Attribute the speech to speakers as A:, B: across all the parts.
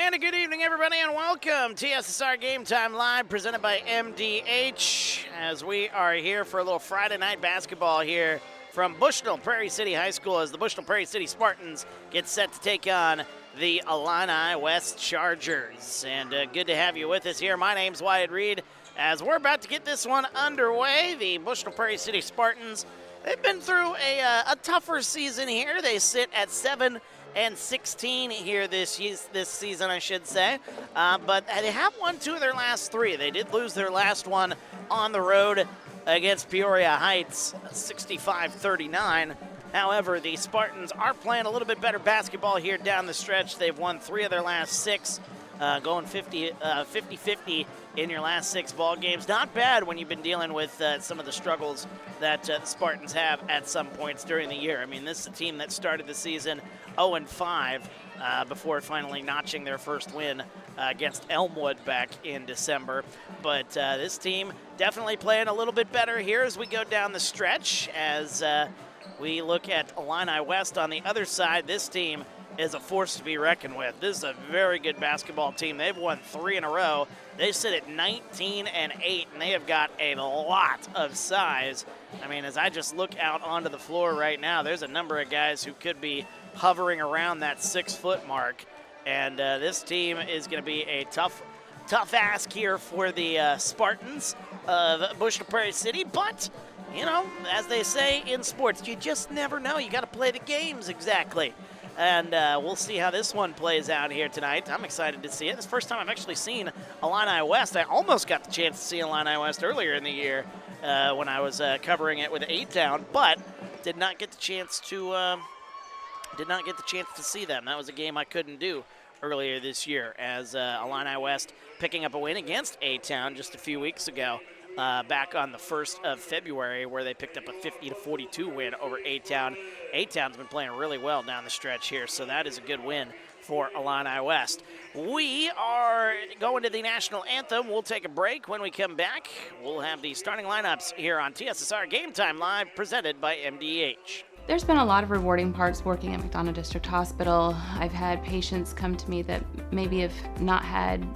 A: And a good evening, everybody, and welcome. TSSR Game Time Live, presented by MDH, as we are here for a little Friday night basketball here from Bushnell-Prairie City High School as the Bushnell-Prairie City Spartans get set to take on the Illini West Chargers. And good to have you with us here. My name's Wyatt Reed. As we're about to get this one underway, the Bushnell-Prairie City Spartans, they've been through a tougher season here. They sit at 7-16 here this season, I should say. But they have won 2 of their last 3. They did lose their last one on the road against Peoria Heights, 65-39. However, the Spartans are playing a little bit better basketball here down the stretch. They've won 3 of their last 6, going 50-50 in your last 6 ball games. Not bad when you've been dealing with some of the struggles that the Spartans have at some points during the year. I mean, this is a team that started the season 0-5 before finally notching their first win against Elmwood back in December. But this team definitely playing a little bit better here as we go down the stretch. As we look at Illini West on the other side, this team is a force to be reckoned with. This is a very good basketball team. They've won 3 in a row. They sit at 19-8, and they have got a lot of size. I mean, as I just look out onto the floor right now, there's a number of guys who could be hovering around that 6-foot mark. And this team is going to be a tough ask here for the Spartans of Bushnell-Prairie City. But, you know, as they say in sports, you just never know. You got to play the games exactly. And we'll see how this one plays out here tonight. I'm excited to see it. It's the first time I've actually seen Illini West. I almost got the chance to see Illini West earlier in the year when I was covering it with A-Town, but did not get the chance to see them. That was a game I couldn't do earlier this year, as Illini West picking up a win against A-Town just a few weeks ago. Back on the 1st of February, where they picked up a 50-42 win over A-Town. A-Town's been playing really well down the stretch here, so that is a good win for Illini West. We are going to the national anthem. We'll take a break. When we come back, we'll have the starting lineups here on TSSR Game Time Live, presented by MDH.
B: There's been a lot of rewarding parts working at McDonough District Hospital. I've had patients come to me that maybe have not had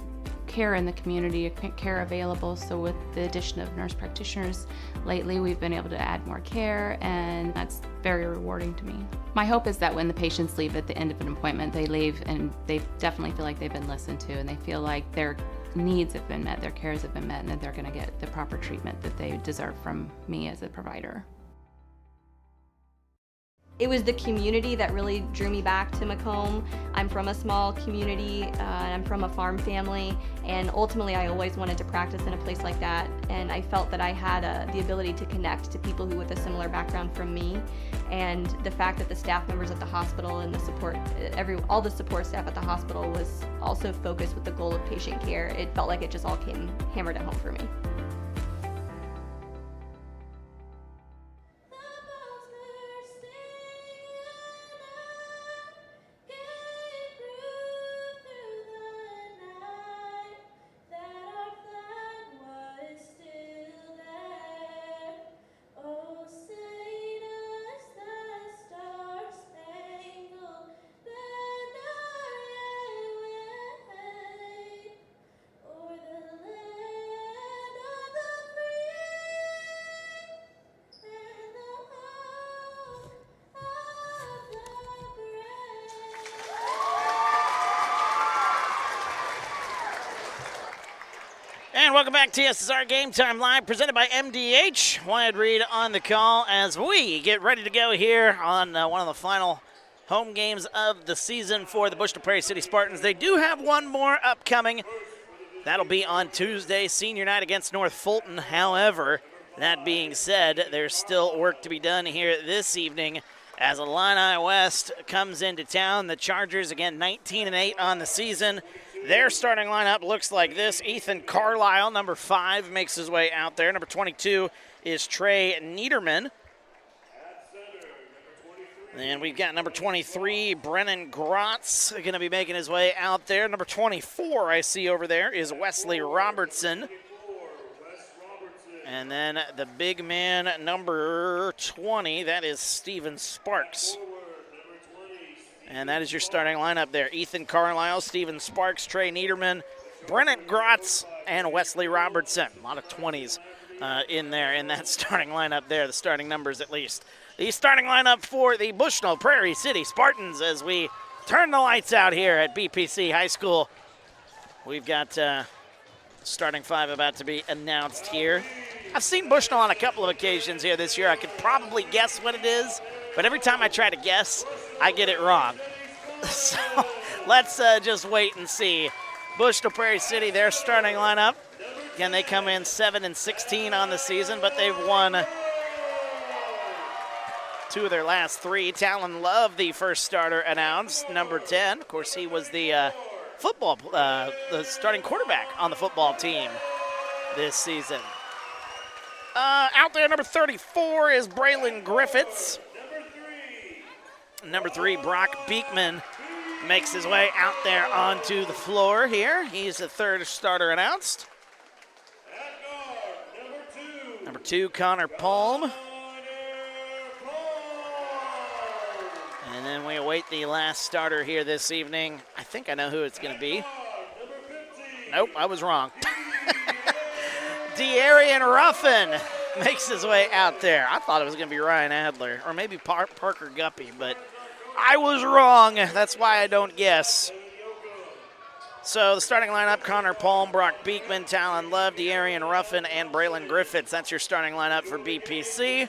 B: care in the community, care available. So with the addition of nurse practitioners lately, we've been able to add more care, and that's very rewarding to me. My hope is that when the patients leave at the end of an appointment, they leave and they definitely feel like they've been listened to, and they feel like their needs have been met, their cares have been met, and that they're going to get the proper treatment that they deserve from me as a provider.
C: It was the community that really drew me back to Macomb. I'm from a small community, and I'm from a farm family, and ultimately I always wanted to practice in a place like that, and I felt that I had the ability to connect to people who with a similar background from me, and the fact that the staff members at the hospital and the support, all the support staff at the hospital was also focused with the goal of patient care. It felt like it just all came hammered at home for me.
A: And welcome back to TSSR Game Time Live, presented by MDH. Wyatt Reed on the call as we get ready to go here on one of the final home games of the season for the Bushnell-Prairie City Spartans. They do have one more upcoming. That'll be on Tuesday, senior night against North Fulton. However, that being said, there's still work to be done here this evening as Illini West comes into town. The Chargers, again, 19-8 on the season. Their starting lineup looks like this. Ethan Carlisle, number 5, makes his way out there. Number 22 is Trey Niederman. And we've got number 23, Brennan Grotz, going to be making his way out there. Number 24 I see over there is Wesley Robertson. And then the big man, number 20, that is Steven Sparks. And that is your starting lineup there. Ethan Carlisle, Steven Sparks, Trey Niederman, Brennan Grotz, and Wesley Robertson. A lot of 20s in there in that starting lineup there, the starting numbers at least. The starting lineup for the Bushnell-Prairie City Spartans as we turn the lights out here at BPC High School. We've got starting five about to be announced here. I've seen Bushnell on a couple of occasions here this year. I could probably guess what it is, but every time I try to guess, I get it wrong. So let's just wait and see. Bushnell-Prairie City, their starting lineup. Again, they come in 7-16 on the season, but they've won 2 of their last 3. Talon Love, the first starter announced, number 10. Of course, he was the the starting quarterback on the football team this season. Out there, number 34 is Braylon Griffiths. Number 3, Brock Beekman makes his way out there onto the floor here. He's the third starter announced. Number 2, Connor Palm. And then we await the last starter here this evening. I think I know who it's going to be. Nope, I was wrong. De'Arian Ruffin makes his way out there. I thought it was going to be Ryan Adler or maybe Parker Guppy, but I was wrong. That's why I don't guess. So the starting lineup, Connor Palm, Brock Beekman, Talon Love, De'Arian Ruffin, and Braylon Griffiths. That's your starting lineup for BPC.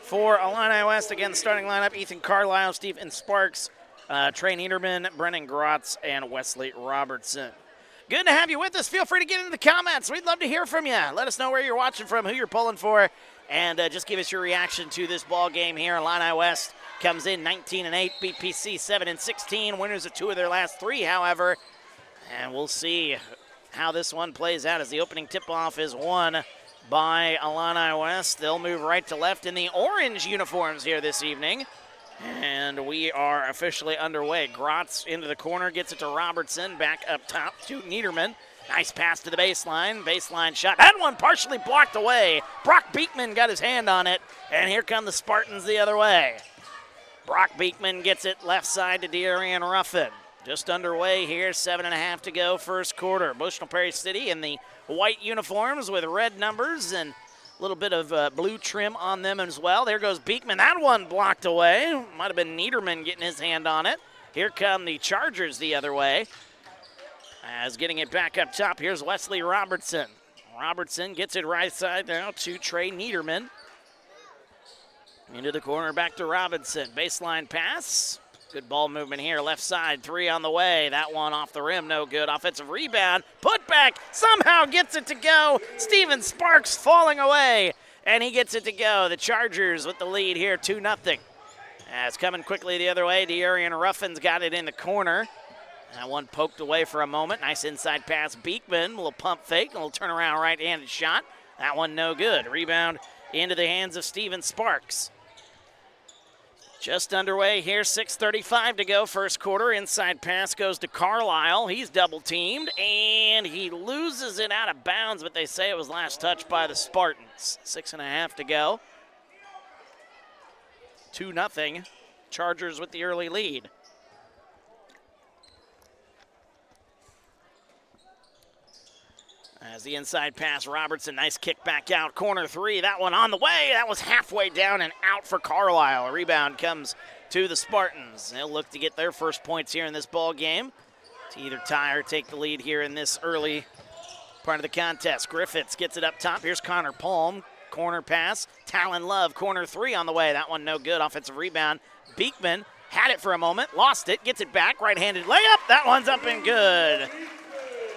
A: For Illini West, again, the starting lineup, Ethan Carlisle, Steven Sparks, Trey Niederman, Brennan Grotz, and Wesley Robertson. Good to have you with us. Feel free to get into the comments. We'd love to hear from you. Let us know where you're watching from, who you're pulling for, and just give us your reaction to this ball game here. Illini West comes in 19-8, BPC 7-16, winners of 2 of their last 3, however. And we'll see how this one plays out as the opening tip-off is won by Illini West. They'll move right to left in the orange uniforms here this evening. And we are officially underway. Grotz into the corner, gets it to Robertson, back up top to Niederman. Nice pass to the baseline. Baseline shot. That one partially blocked away. Brock Beekman got his hand on it, and here come the Spartans the other way. Brock Beekman gets it left side to De'Arian Ruffin. Just underway here, 7.5 to go, first quarter. Bushnell-Prairie City in the white uniforms with red numbers and a little bit of blue trim on them as well. There goes Beekman. That one blocked away. Might have been Niederman getting his hand on it. Here come the Chargers the other way. As getting it back up top, here's Wesley Robertson. Robertson gets it right side now to Trey Niederman. Into the corner, back to Robinson. Baseline pass. Good ball movement here, left side, 3 on the way. That one off the rim, no good. Offensive rebound, put back, somehow gets it to go. Steven Sparks falling away, and he gets it to go. The Chargers with the lead here, 2-0. As coming quickly the other way, De'Arian Ruffin's got it in the corner. That one poked away for a moment. Nice inside pass, Beekman, a little pump fake, a little turnaround right-handed shot. That one no good. Rebound into the hands of Steven Sparks. Just underway here, 6:35 to go, first quarter. Inside pass goes to Carlisle. He's double-teamed, and he loses it out of bounds, but they say it was last touched by the Spartans. 6.5 to go. 2-0. Chargers with the early lead. As the inside pass, Robertson, nice kick back out. Corner 3, that one on the way. That was halfway down and out for Carlisle. A rebound comes to the Spartans. They'll look to get their first points here in this ball game to either tie or take the lead here in this early part of the contest. Griffiths gets it up top. Here's Connor Palm. Corner pass. Talon Love, corner 3 on the way. That one no good. Offensive rebound. Beekman had it for a moment, lost it, gets it back. Right-handed layup. That one's up and good.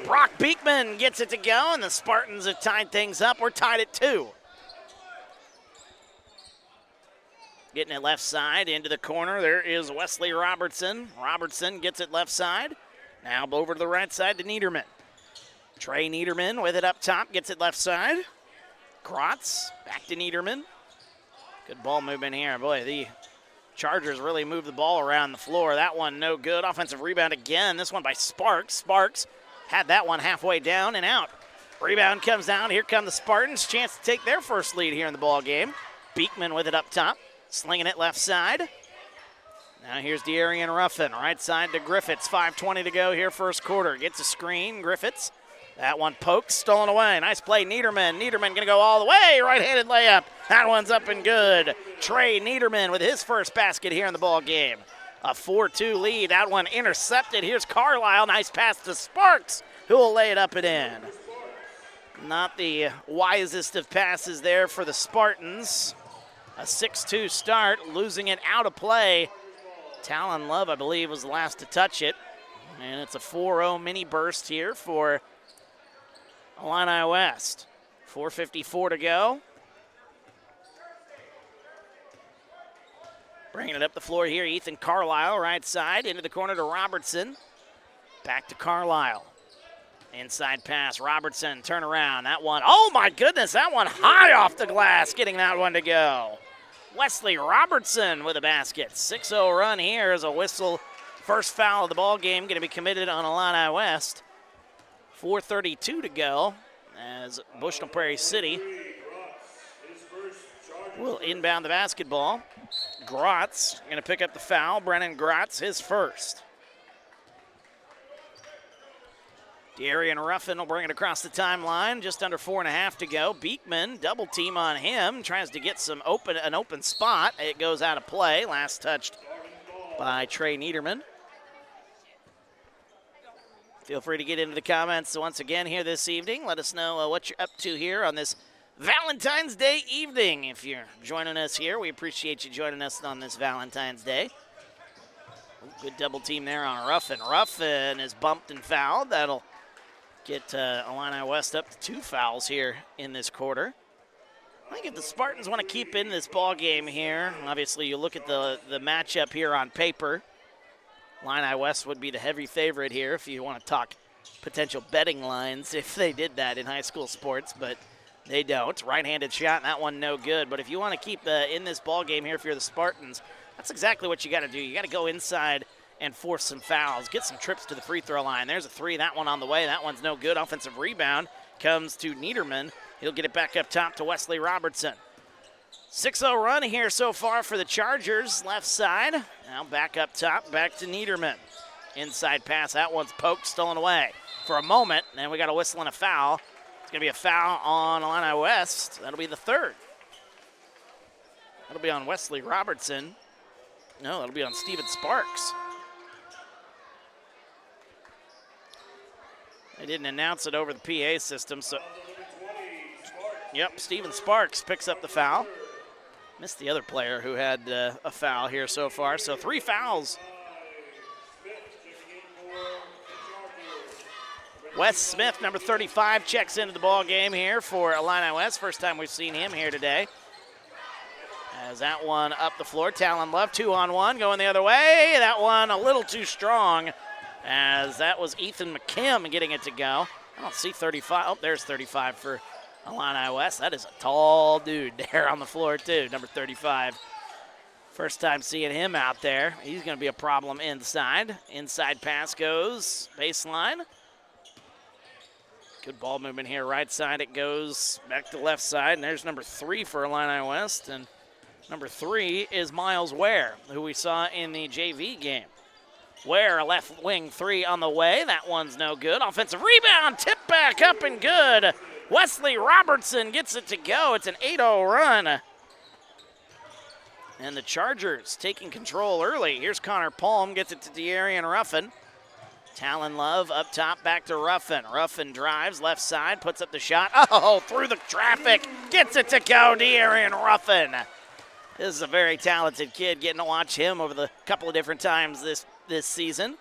A: Brock Beekman gets it to go, and the Spartans have tied things up. We're tied at 2. Getting it left side into the corner. There is Wesley Robertson. Robertson gets it left side. Now over to the right side to Niederman. Trey Niederman with it up top, gets it left side. Grotz back to Niederman. Good ball movement here. Boy, the Chargers really move the ball around the floor. That one no good. Offensive rebound again. This one by Sparks. Sparks had that one halfway down and out. Rebound comes down. Here come the Spartans. Chance to take their first lead here in the ball game. Beekman with it up top. Slinging it left side. Now here's De'Arian Ruffin, right side to Griffiths. 5:20 to go here, first quarter. Gets a screen, Griffiths. That one pokes, stolen away. Nice play, Niederman. Niederman gonna go all the way, right-handed layup. That one's up and good. Trey Niederman with his first basket here in the ball game. A 4-2 lead. That one intercepted. Here's Carlisle. Nice pass to Sparks, who will lay it up and in. Not the wisest of passes there for the Spartans. A 6-2 start, losing it out of play. Talon Love, I believe, was the last to touch it. And it's a 4-0 mini burst here for Illini West. 4:54 to go. Bringing it up the floor here, Ethan Carlisle, right side, into the corner to Robertson. Back to Carlisle. Inside pass, Robertson, turn around. That one, oh my goodness, that one high off the glass, getting that one to go. Wesley Robertson with a basket. 6-0 run here as a whistle. First foul of the ball game going to be committed on Illini West. 4:32 to go as Bushnell-Prairie City will inbound the basketball. Grotz going to pick up the foul. Brennan Grotz, his first. De'Arian Ruffin will bring it across the timeline. Just under 4.5 to go. Beekman, double team on him. Tries to get an open spot. It goes out of play. Last touched by Trey Niederman. Feel free to get into the comments once again here this evening. Let us know what you're up to here on this Valentine's Day evening. If you're joining us here, we appreciate you joining us on this Valentine's Day. Good double team there on Ruffin. Ruffin is bumped and fouled. That'll get Illini West up to 2 fouls here in this quarter. I think if the Spartans want to keep in this ball game here, obviously you look at the matchup here on paper. Illini West would be the heavy favorite here if you want to talk potential betting lines if they did that in high school sports, but they don't. Right-handed shot, and that one no good. But if you want to keep in this ball game here, if you're the Spartans, that's exactly what you got to do. You got to go inside and force some fouls, get some trips to the free throw line. There's a 3, that one on the way. That one's no good. Offensive rebound comes to Niederman. He'll get it back up top to Wesley Robertson. 6-0 run here so far for the Chargers, left side. Now back up top, back to Niederman. Inside pass, that one's poked, stolen away for a moment. Then we got a whistle and a foul. It's going to be a foul on Illini West. That'll be the 3rd. That'll be on Wesley Robertson. No, that'll be on Steven Sparks. They didn't announce it over the PA system, so. Yep, Steven Sparks picks up the foul. Missed the other player who had a foul here so far, so 3 fouls. Wes Smith, number 35, checks into the ball game here for Illini West. First time we've seen him here today. As that one up the floor, Talon Love, 2-on-1, going the other way. That one a little too strong, as that was Ethan McKim getting it to go. I don't see 35. Oh, there's 35 for Illini West. That is a tall dude there on the floor, too, number 35. First time seeing him out there. He's going to be a problem inside. Inside pass goes baseline. Good ball movement here. Right side it goes back to left side. And there's number 3 for Illini West. And number 3 is Miles Ware, who we saw in the JV game. Ware, a left wing 3 on the way. That one's no good. Offensive rebound, tip back up and good. Wesley Robertson gets it to go. It's an 8-0 run. And the Chargers taking control early. Here's Connor Palm, gets it to De'Arian Ruffin. Talon Love up top, back to Ruffin. Ruffin drives left side, puts up the shot. Oh, through the traffic, gets it to go, De'Arian Ruffin. This is a very talented kid, getting to watch him over the couple of different times this season.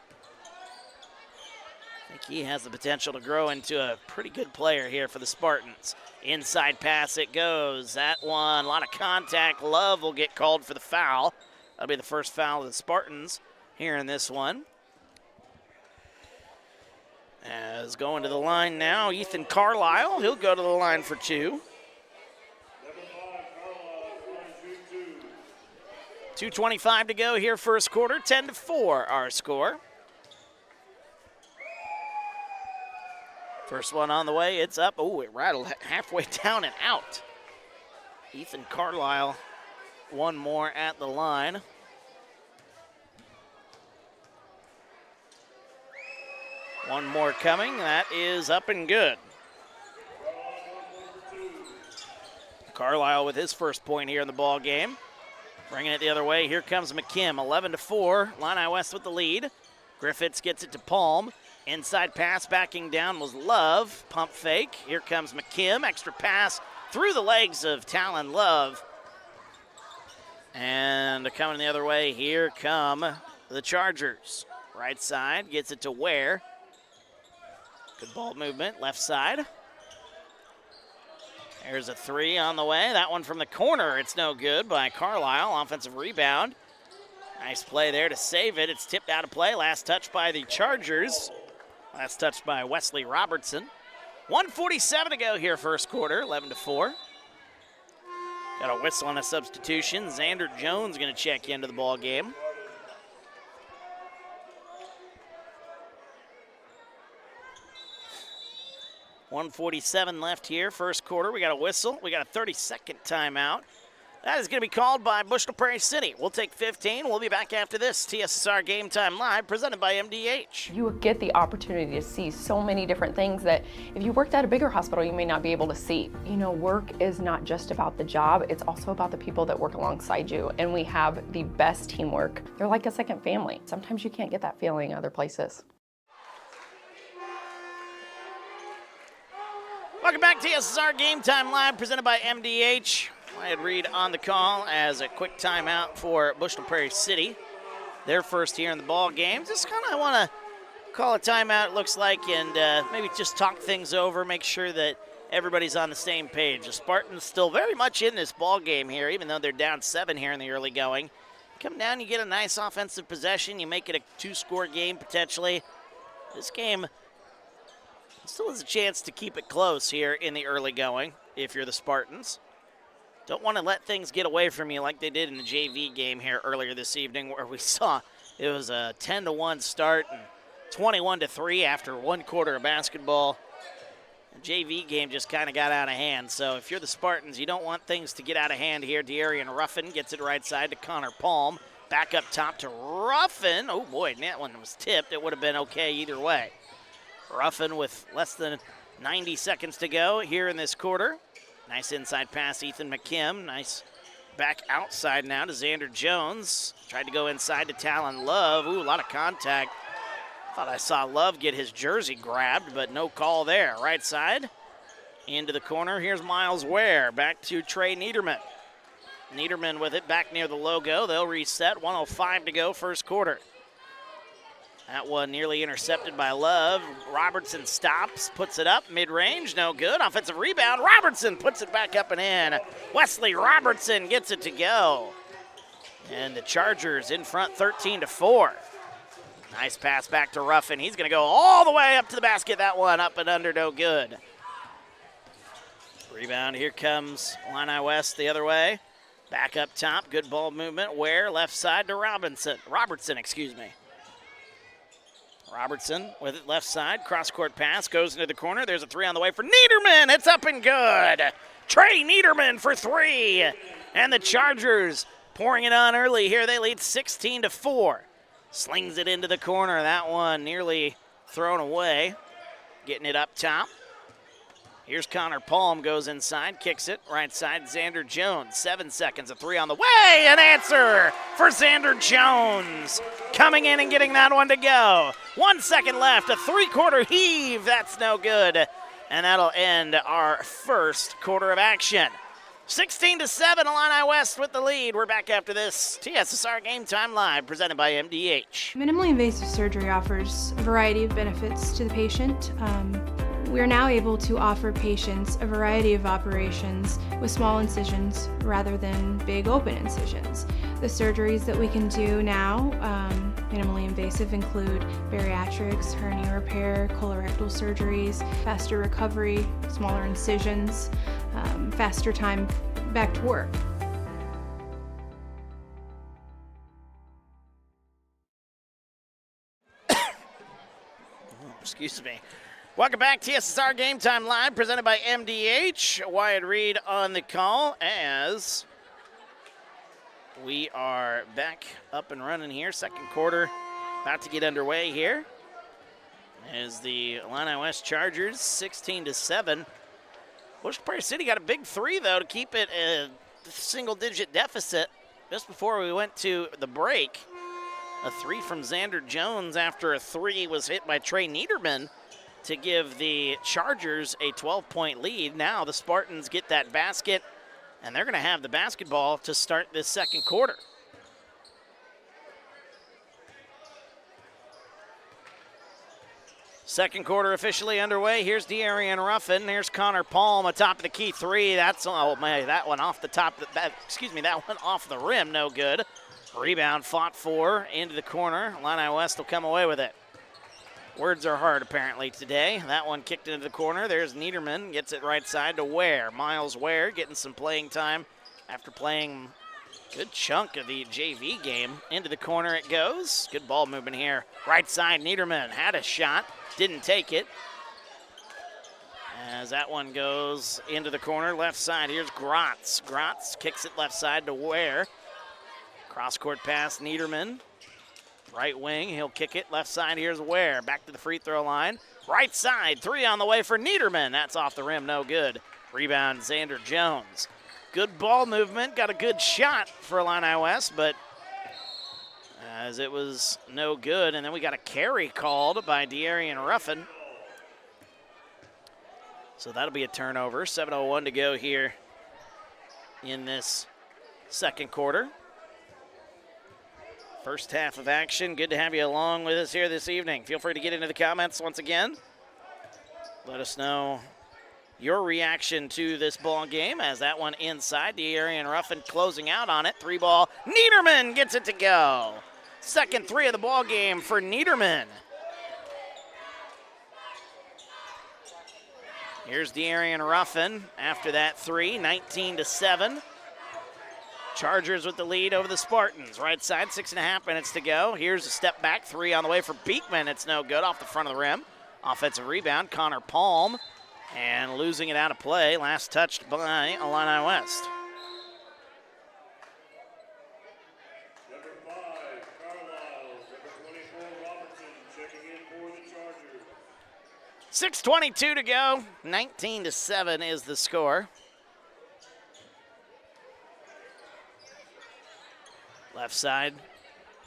A: I think he has the potential to grow into a pretty good player here for the Spartans. Inside pass it goes. That one, a lot of contact. Love will get called for the foul. That'll be the first foul of the Spartans here in this one. As going to the line now, Ethan Carlisle. He'll go to the line for 2. 2:25 to go here, first quarter. 10-4 our score. First one on the way, it's up. Oh, it rattled halfway down and out. Ethan Carlisle, one more at the line. One more coming. That is up and good. Carlisle with his first point here in the ball game. Bringing it the other way. Here comes Macomb, 11-4. Illini West with the lead. Griffiths gets it to Palm. Inside pass backing down was Love. Pump fake. Here comes Macomb. Extra pass through the legs of Talon Love. And coming the other way, here come the Chargers. Right side gets it to Ware. Good ball movement, left side. There's a three on the way. That one from the corner, it's no good by Carlisle. Offensive rebound. Nice play there to save it. It's tipped out of play. Last touch by the Chargers. Last touch by Wesley Robertson. 1:47 to go here first quarter, 11-4. Got a whistle on a substitution. Xander Jones going to check into the ball game. .147 left here, first quarter. We got a whistle. We got a 30-second timeout. That is going to be called by Bushnell-Prairie City. We'll take 15. We'll be back after this. TSSR Game Time Live, presented by MDH.
D: You get the opportunity to see so many different things that if you worked at a bigger hospital, you may not be able to see. You know, work is not just about the job, it's also about the people that work alongside you. And we have the best teamwork. They're like a second family. Sometimes you can't get that feeling other places.
A: Welcome back to TSSR Game Time Live, presented by MDH. Wyatt Reed on the call as a quick timeout for Bushnell-Prairie City. Their first here in the ball game. Just kind of want to call a timeout, it looks like, and maybe just talk things over, make sure that everybody's on the same page. The Spartans still very much in this ball game here, even though they're down 7 here in the early going. Come down, you get a nice offensive possession. You make it a 2-score game potentially. This game still has a chance to keep it close here in the early going if you're the Spartans. Don't want to let things get away from you like they did in the JV game here earlier this evening, where we saw it was a 10-1 start and 21-3 after 1 quarter of basketball. The JV game just kind of got out of hand. So if you're the Spartans, you don't want things to get out of hand here. De'Arian Ruffin gets it right side to Connor Palm. Back up top to Ruffin. Oh boy, that one was tipped. It would have been okay either way. Ruffin with less than 90 seconds to go here in this quarter. Nice inside pass, Ethan Macomb. Nice back outside now to Xander Jones. Tried to go inside to Talon Love. Ooh, a lot of contact. Thought I saw Love get his jersey grabbed, but no call there. Right side, into the corner. Here's Miles Ware. Back to Trey Niederman. Niederman with it back near the logo. They'll reset. 1:05 to go, first quarter. That one nearly intercepted by Love. Robertson stops, puts it up, mid-range, no good. Offensive rebound, Robertson puts it back up and in. Wesley Robertson gets it to go. And the Chargers in front 13-4. Nice pass back to Ruffin. He's going to go all the way up to the basket. That one up and under, no good. Rebound, here comes Illini West the other way. Back up top, good ball movement. Ware, left side to Robertson, excuse me. Robertson with it left side, cross-court pass, goes into the corner. There's a three on the way for Niederman. It's up and good. Trey Niederman for 3. And the Chargers pouring it on early here. They lead 16-4. Slings it into the corner. That one nearly thrown away. Getting it up top. Here's Connor Palm, goes inside, kicks it. Right side, Xander Jones. 7 seconds, a 3 on the way. An answer for Xander Jones. Coming in and getting that one to go. 1 second left, a 3-quarter heave. That's no good. And that'll end our first quarter of action. 16-7, Illini West with the lead. We're back after this. TSSR Game Time Live, presented by MDH.
E: Minimally invasive surgery offers a variety of benefits to the patient. We are now able to offer patients a variety of operations with small incisions rather than big open incisions. The surgeries that we can do now, minimally invasive, include bariatrics, hernia repair, colorectal surgeries, faster recovery, smaller incisions, faster time back to work.
A: Excuse me. Welcome back, TSSR Game Time Live, presented by MDH. Wyatt Reed on the call as we are back up and running here. Second quarter about to get underway here. as the Illini West Chargers 16-7. Bushnell-Prairie City got a big three, though, to keep it a single-digit deficit just before we went to the break. A three from Xander Jones after a three was hit by Trey Niederman to give the Chargers a 12-point lead. Now the Spartans get that basket, and they're going to have the basketball to start this second quarter. Second quarter officially underway. Here's De'Arian Ruffin. Here's Connor Palm atop of the key three. That's, oh man, that one off the top, that one off the rim, no good. Rebound fought for into the corner. Illini West will come away with it. Words are hard apparently today. That one kicked into the corner. There's Niederman, gets it right side to Ware. Miles Ware getting some playing time after playing a good chunk of the JV game. Into the corner it goes. Good ball movement here. Right side, Niederman had a shot. Didn't take it. As that one goes into the corner, left side, here's Grotz. Grotz kicks it left side to Ware. Cross-court pass, Niederman. Right wing, he'll kick it. Left side, here's Ware. Back to the free throw line. Right side, three on the way for Niederman. That's off the rim, no good. Rebound, Xander Jones. Good ball movement, got a good shot for Illini West, but as it was no good. And then we got a carry called by De'Arian Ruffin. So that'll be a turnover. 7:01 to go here in this second quarter. First half of action. Good to have you along with us here this evening. Feel free to get into the comments once again. Let us know your reaction to this ball game as that one inside. De'Arian Ruffin closing out on it. Three ball. Niederman gets it to go. Second three of the ball game for Niederman. Here's De'Arian Ruffin after that three, 19-7. Chargers with the lead over the Spartans. Right side, 6.5 minutes to go. Here's a step back three on the way for Beekman. It's no good off the front of the rim. Offensive rebound, Connor Palm. And losing it out of play. Last touched by Illini West.
F: Number 5, Carlisle. Number 24, Robertson, checking in for the Chargers.
A: 6:22 to go. 19-7 is the score. Left side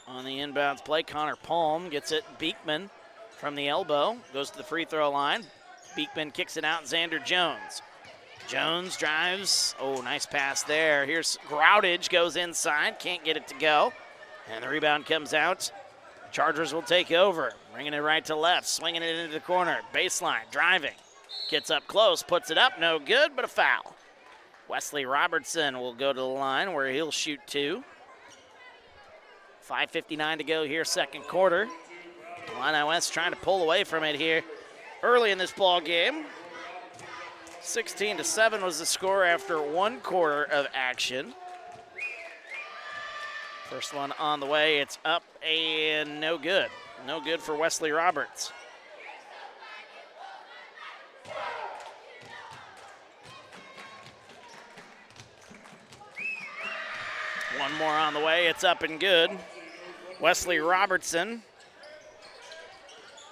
A: on the inbounds play. Connor Palm gets it. Beekman from the elbow. Goes to the free throw line. Beekman kicks it out. Xander Jones. Jones drives. Oh, nice pass there. Here's Groudage. Goes inside. Can't get it to go. And the rebound comes out. Chargers will take over. Bringing it right to left. Swinging it into the corner. Baseline. Driving. Gets up close. Puts it up. No good, but a foul. Wesley Robertson will go to the line where he'll shoot two. 5:59 to go here, second quarter. Illini West trying to pull away from it here early in this ball game. 16-7 was the score after 1 quarter of action. First one on the way, it's up and no good. No good for Wesley Roberts. One more on the way, it's up and good. Wesley Robertson.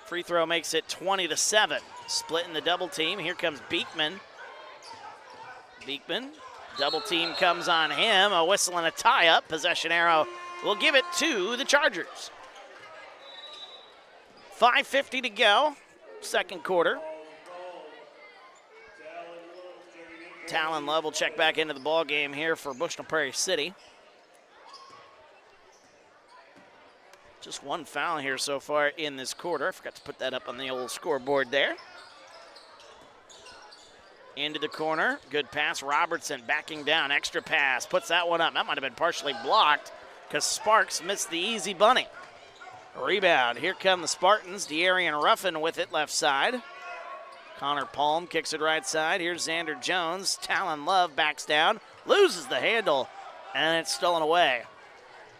A: Free throw makes it 20-7. Split in the double team. Here comes Beekman. Beekman, double team comes on him. A whistle and a tie-up. Possession arrow will give it to the Chargers. 5:50 to go, second quarter. Talon Love will check back into the ball game here for Bushnell-Prairie City. Just one foul here so far in this quarter. I forgot to put that up on the old scoreboard there. Into the corner. Good pass. Robertson backing down. Extra pass. Puts that one up. That might have been partially blocked because Sparks missed the easy bunny. Rebound. Here come the Spartans. De'Arian Ruffin with it left side. Connor Palm kicks it right side. Here's Xander Jones. Talon Love backs down. Loses the handle. And it's stolen away.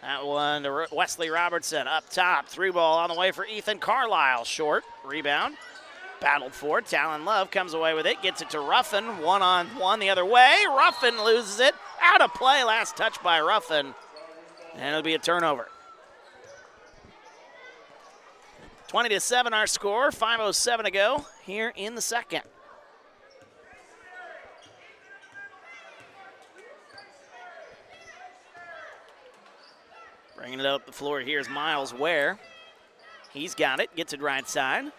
A: That one to Wesley Robertson up top. Three ball on the way for Ethan Carlisle. Short. Rebound. Battled for. Talon Love comes away with it. Gets it to Ruffin. One-on-one the other way. Ruffin loses it. Out of play. Last touch by Ruffin. And it'll be a turnover. 20-7 our score, 5:07 to go here in the second. Bringing it up the floor, here's Miles Ware. He's got it, gets it right side.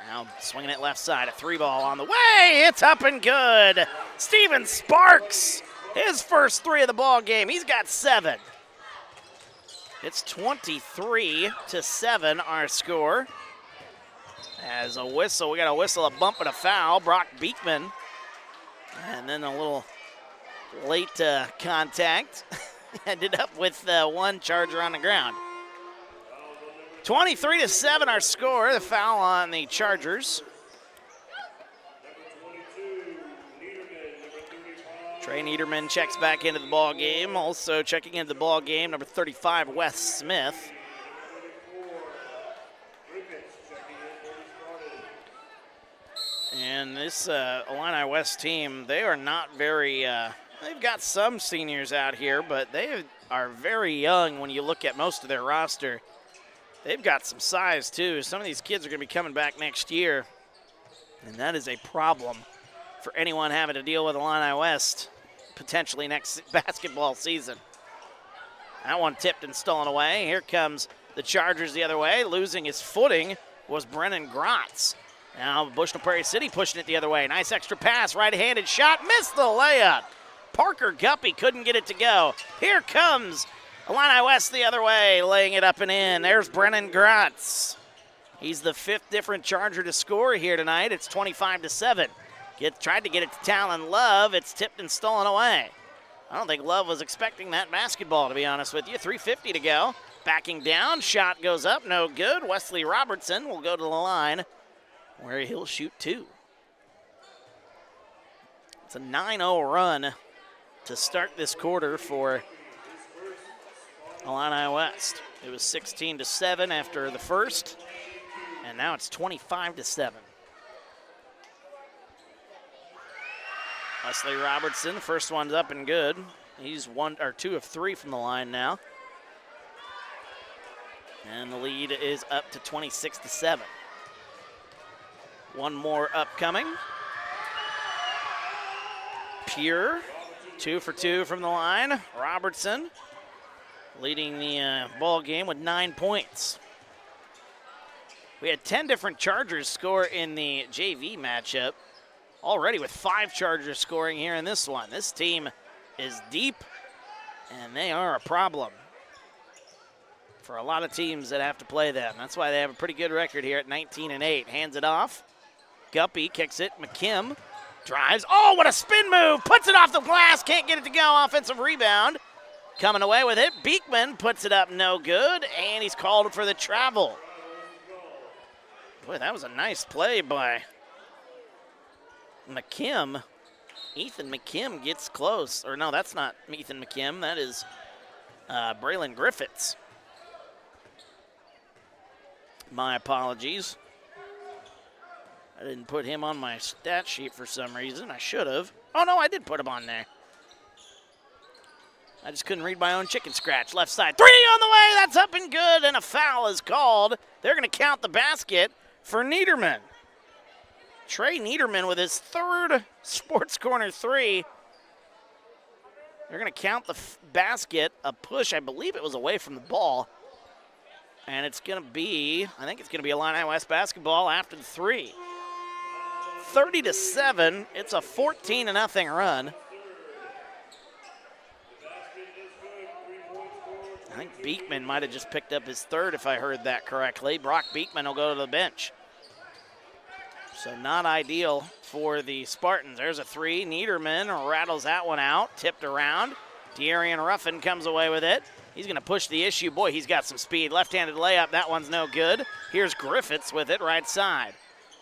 A: Now swinging it left side, a 3-ball on the way. It's up and good. Steven Sparks, his first 3 of the ball game. He's got 7. It's 23-7 our score. As a whistle, we got a whistle, a bump, and a foul. Brock Beekman. And then a little late contact. Ended up with 1 Charger on the ground. 23-7 our score. The foul on the Chargers. Trey Niederman checks back into the ball game. Also checking into the ball game, number 35, Wes Smith. And this Illini West team, they are not very, they've got some seniors out here, but they are very young when you look at most of their roster. They've got some size, too. Some of these kids are going to be coming back next year, and that is a problem for anyone having to deal with Illini West potentially next basketball season. That one tipped and stolen away. Here comes the Chargers the other way. Losing his footing was Brennan Grotz. Now Bushnell-Prairie City pushing it the other way. Nice extra pass, right-handed shot, missed the layup. Parker Guppy couldn't get it to go. Here comes Illini West the other way, laying it up and in. There's Brennan Grotz. He's the 5th different Charger to score here tonight. It's 25-7. Tried to get it to Talon Love. It's tipped and stolen away. I don't think Love was expecting that basketball, to be honest with you. 3:50 to go. Backing down, shot goes up, no good. Wesley Robertson will go to the line where he'll shoot 2. It's a 9-0 run to start this quarter for Illini West. It was 16-7 after the first, and now it's 25-7. Wesley Robertson, first one's up and good. He's 2 of 3 from the line now. And the lead is up to 26-7. One more upcoming. Pure, 2 for 2 from the line. Robertson leading the ball game with 9 points. We had 10 different Chargers score in the JV matchup. Already with 5 Chargers scoring here in this one. This team is deep, and they are a problem for a lot of teams that have to play them. That's why they have a pretty good record here at 19-8. Hands it off. Guppy kicks it. McKim drives. Oh, what a spin move. Puts it off the glass. Can't get it to go. Offensive rebound. Coming away with it. Beekman puts it up, no good, and he's called for the travel. Boy, that was a nice play by McKim. Ethan McKim gets close. Or no, that's not Ethan McKim. That is Braylon Griffiths. My apologies. I didn't put him on my stat sheet for some reason. I should have. Oh, no, I did put him on there. I just couldn't read my own chicken scratch. Left side, 3 on the way. That's up and good, and a foul is called. They're going to count the basket for Niederman. Trey Niederman with his 3rd Sports Corner 3. They're going to count the basket. A push, I believe it was away from the ball. And it's going to be, I think it's going to be Illini West basketball after the 3. 30-7. It's a 14-0 run. I think Beekman might have just picked up his 3rd, if I heard that correctly. Brock Beekman will go to the bench. So not ideal for the Spartans. There's a 3. Niederman rattles that one out. Tipped around. De'Arian Ruffin comes away with it. He's going to push the issue. Boy, he's got some speed. Left-handed layup. That one's no good. Here's Griffiths with it right side.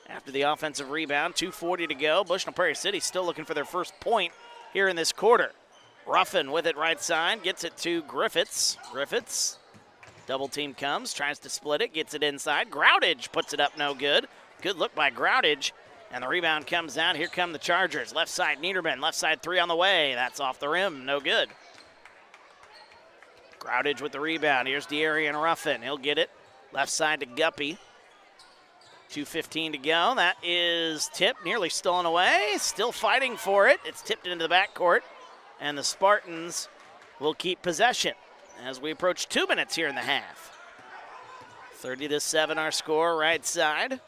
A: After the offensive rebound, 2:40 to go. Bushnell-Prairie City still looking for their first point here in this quarter. Ruffin with it right side. Gets it to Griffiths. Griffiths. Double team comes. Tries to split it. Gets it inside. Groudage puts it up no good. Good look by Groudage. And the rebound comes out. Here come the Chargers. Left side, Niederman. Left side 3 on the way. That's off the rim. No good. Groudage with the rebound. Here's De'Arian Ruffin. He'll get it. Left side to Guppy. 2:15 to go. That is tipped, nearly stolen away. Still fighting for it. It's tipped into the backcourt, and the Spartans will keep possession as we approach 2 minutes here in the half. 30-7 our score, right side.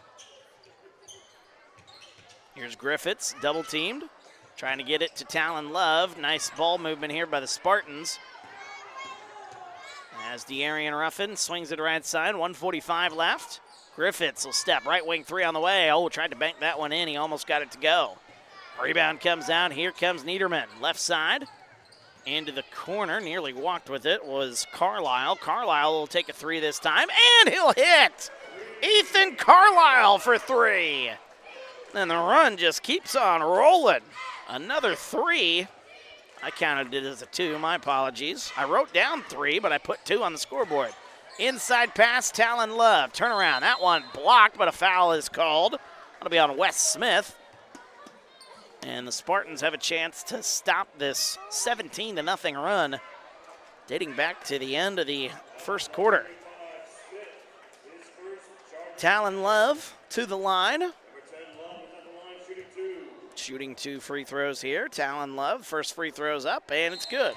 A: Here's Griffiths, double teamed, trying to get it to Talon Love. Nice ball movement here by the Spartans. As De'Arian Ruffin swings it right side, 1:45 left. Griffiths will step, right wing three on the way. Oh, tried to bank that one in. He almost got it to go. Rebound comes out. Here comes Niederman, left side. Into the corner, nearly walked with it, was Carlisle. Carlisle will take a three this time, and he'll hit! Ethan Carlisle for three. And the run just keeps on rolling. Another three. I counted it as a two, my apologies. I wrote down three, but I put two on the scoreboard. Inside pass, Talon Love. Turnaround, that one blocked, but a foul is called. That'll be on Wes Smith. And the Spartans have a chance to stop this 17-0 run, dating back to the end of the first quarter. Talon Love to the line. Shooting 2 free throws here. Talon Love, first free throw's up, and it's good.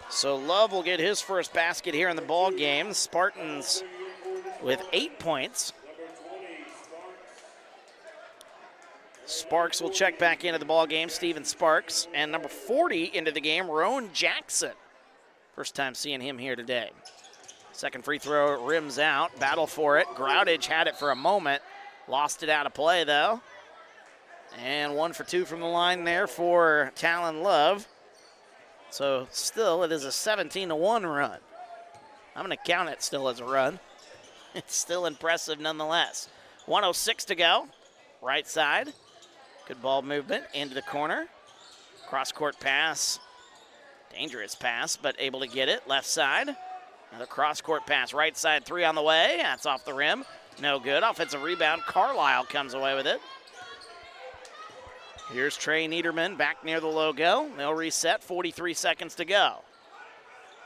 A: So Love will get his first basket here in the ball game. The Spartans with 8 points. Sparks will check back into the ball game, Steven Sparks. And number 40 into the game, Roan Jackson. First time seeing him here today. Second free throw rims out, battle for it. Groudage had it for a moment, lost it out of play though. And 1 for 2 from the line there for Talon Love. So still it is a 17-1 run. I'm gonna count it still as a run. It's still impressive nonetheless. 1:06 to go, right side. Good ball movement into the corner. Cross-court pass. Dangerous pass, but able to get it. Left side. Another cross-court pass. Right side, three on the way. That's off the rim. No good. Offensive rebound. Carlisle comes away with it. Here's Trey Niederman back near the logo. They'll reset. 43 seconds to go.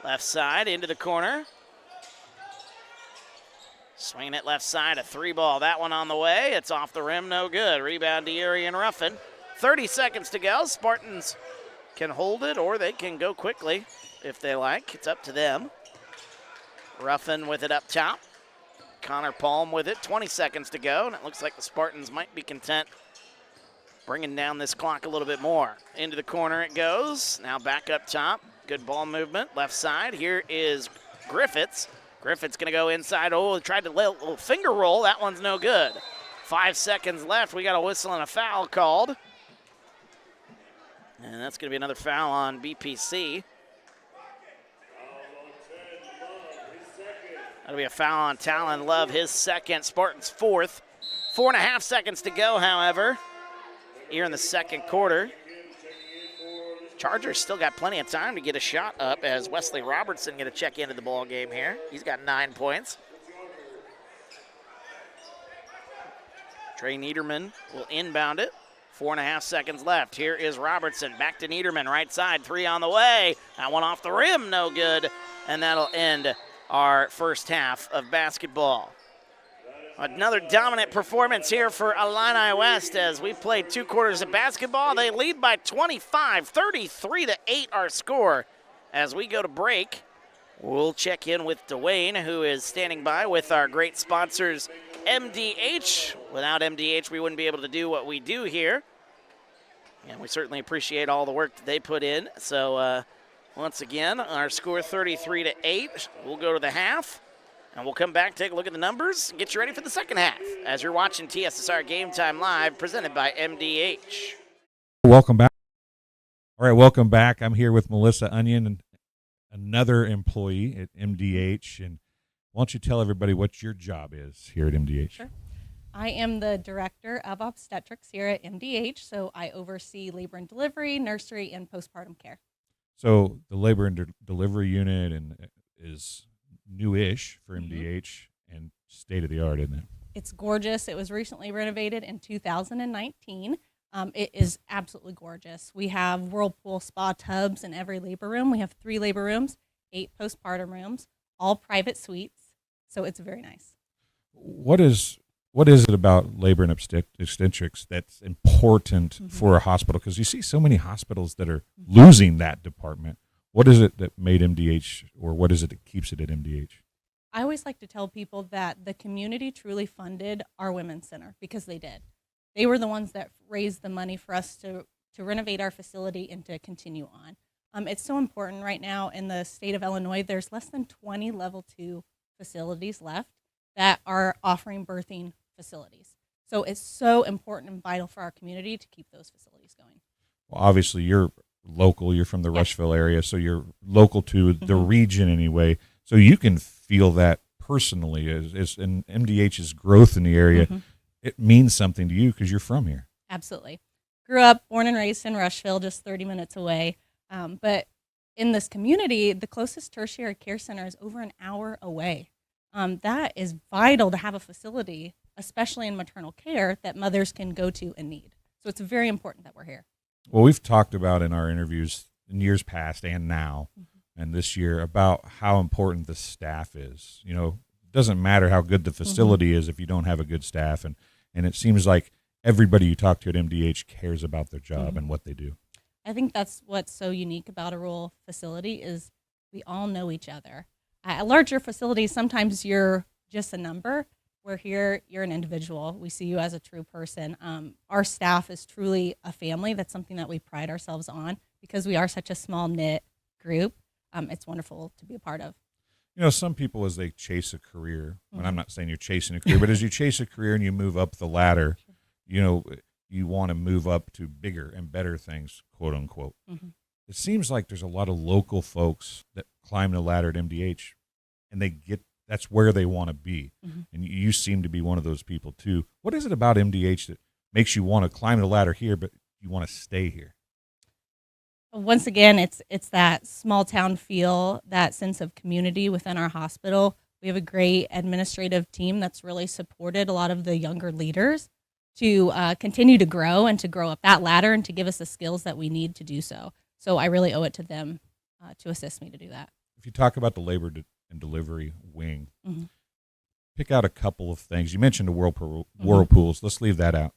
A: Left side into the corner. Swinging it left side, a three ball. That one on the way. It's off the rim, no good. Rebound to De'Arian Ruffin. 30 seconds to go. Spartans can hold it or they can go quickly if they like. It's up to them. Ruffin with it up top. Connor Palm with it. 20 seconds to go, and it looks like the Spartans might be content bringing down this clock a little bit more. Into the corner it goes. Now back up top. Good ball movement. Left side. Here is Griffiths. Griffith's going to go inside. Oh, tried to little finger roll. That one's no good. 5 seconds left. We got a whistle and a foul called. And that's going to be another foul on BPC. That'll be a foul on Talon Love, his second. Spartans fourth. 4.5 seconds to go, however, here in the second quarter. Chargers still got plenty of time to get a shot up as Wesley Robertson going to check into the ball game here. He's got 9 points. Trey Niederman will inbound it. 4.5 seconds left. Here is Robertson. Back to Niederman, right side. Three on the way. That one off the rim, no good. And that'll end our first half of basketball. Another dominant performance here for Illini West as we played 2 quarters of basketball. They lead by 25, 33-8 our score. As we go to break, we'll check in with Dwayne, who is standing by with our great sponsors, MDH. Without MDH, we wouldn't be able to do what we do here. And we certainly appreciate all the work that they put in. So once again, our score 33-8. We'll go to the half. And we'll come back, take a look at the numbers, and get you ready for the second half as you're watching TSSR Game Time Live, presented by MDH.
G: Welcome back. All right, welcome back. I'm here with Melissa Onion, and another employee at MDH. And why don't you tell everybody what your job is here at MDH?
H: Sure. I am the Director of Obstetrics here at MDH, so I oversee labor and delivery, nursery, and postpartum care.
G: So the labor and delivery unit is newish for MDH and state-of-the-art, isn't it?
H: It's gorgeous. It was recently renovated in 2019. It is absolutely gorgeous. We have whirlpool spa tubs in every labor room. We have 3 labor rooms, 8 postpartum rooms, all private suites, so it's very nice.
G: what is it about labor and obstetrics that's important for a hospital? Because you see so many hospitals that are losing that department. What is it that made MDH, or what is it that keeps it at MDH?
H: I always like to tell people that the community truly funded our women's center, because they did. They were the ones that raised the money for us to renovate our facility and to continue on. It's so important right now in the state of Illinois. There's less than 20 level 2 facilities left that are offering birthing facilities. So it's so important and vital for our community to keep those facilities going.
G: Well, obviously you're local. You're from the Rushville area, so you're local to the region anyway. So you can feel that personally as in MDH's growth in the area. It means something to you because you're from here.
H: Absolutely. Grew up, born and raised in Rushville, just 30 minutes away. But in this community, the closest tertiary care center is over an hour away. That is vital to have a facility, especially in maternal care, that mothers can go to and need. So it's very important that we're here.
G: Well, we've talked about in our interviews in years past and now and this year about how important the staff is. You know, it doesn't matter how good the facility is if you don't have a good staff. And it seems like everybody you talk to at MDH cares about their job and what they do.
H: I think that's what's so unique about a rural facility is we all know each other. At larger facilities, sometimes you're just a number. Where here, you're an individual. We see you as a true person. Our staff is truly a family. That's something that we pride ourselves on because we are such a small-knit group. It's wonderful to be a part of.
G: You know, some people, as they chase a career, and I'm not saying you're chasing a career, but as you chase a career and you move up the ladder, you know, you want to move up to bigger and better things, quote unquote. It seems like there's a lot of local folks that climb the ladder at MDH and that's where they want to be. And you seem to be one of those people too. What is it about MDH that makes you want to climb the ladder here, but you want to stay here?
H: Once again, it's that small town feel, that sense of community within our hospital. We have a great administrative team that's really supported a lot of the younger leaders to continue to grow and to grow up that ladder and to give us the skills that we need to do so. So I really owe it to them to assist me to do that.
G: If you talk about the labor and delivery wing, pick out a couple of things. You mentioned the whirlpools. Let's leave that out.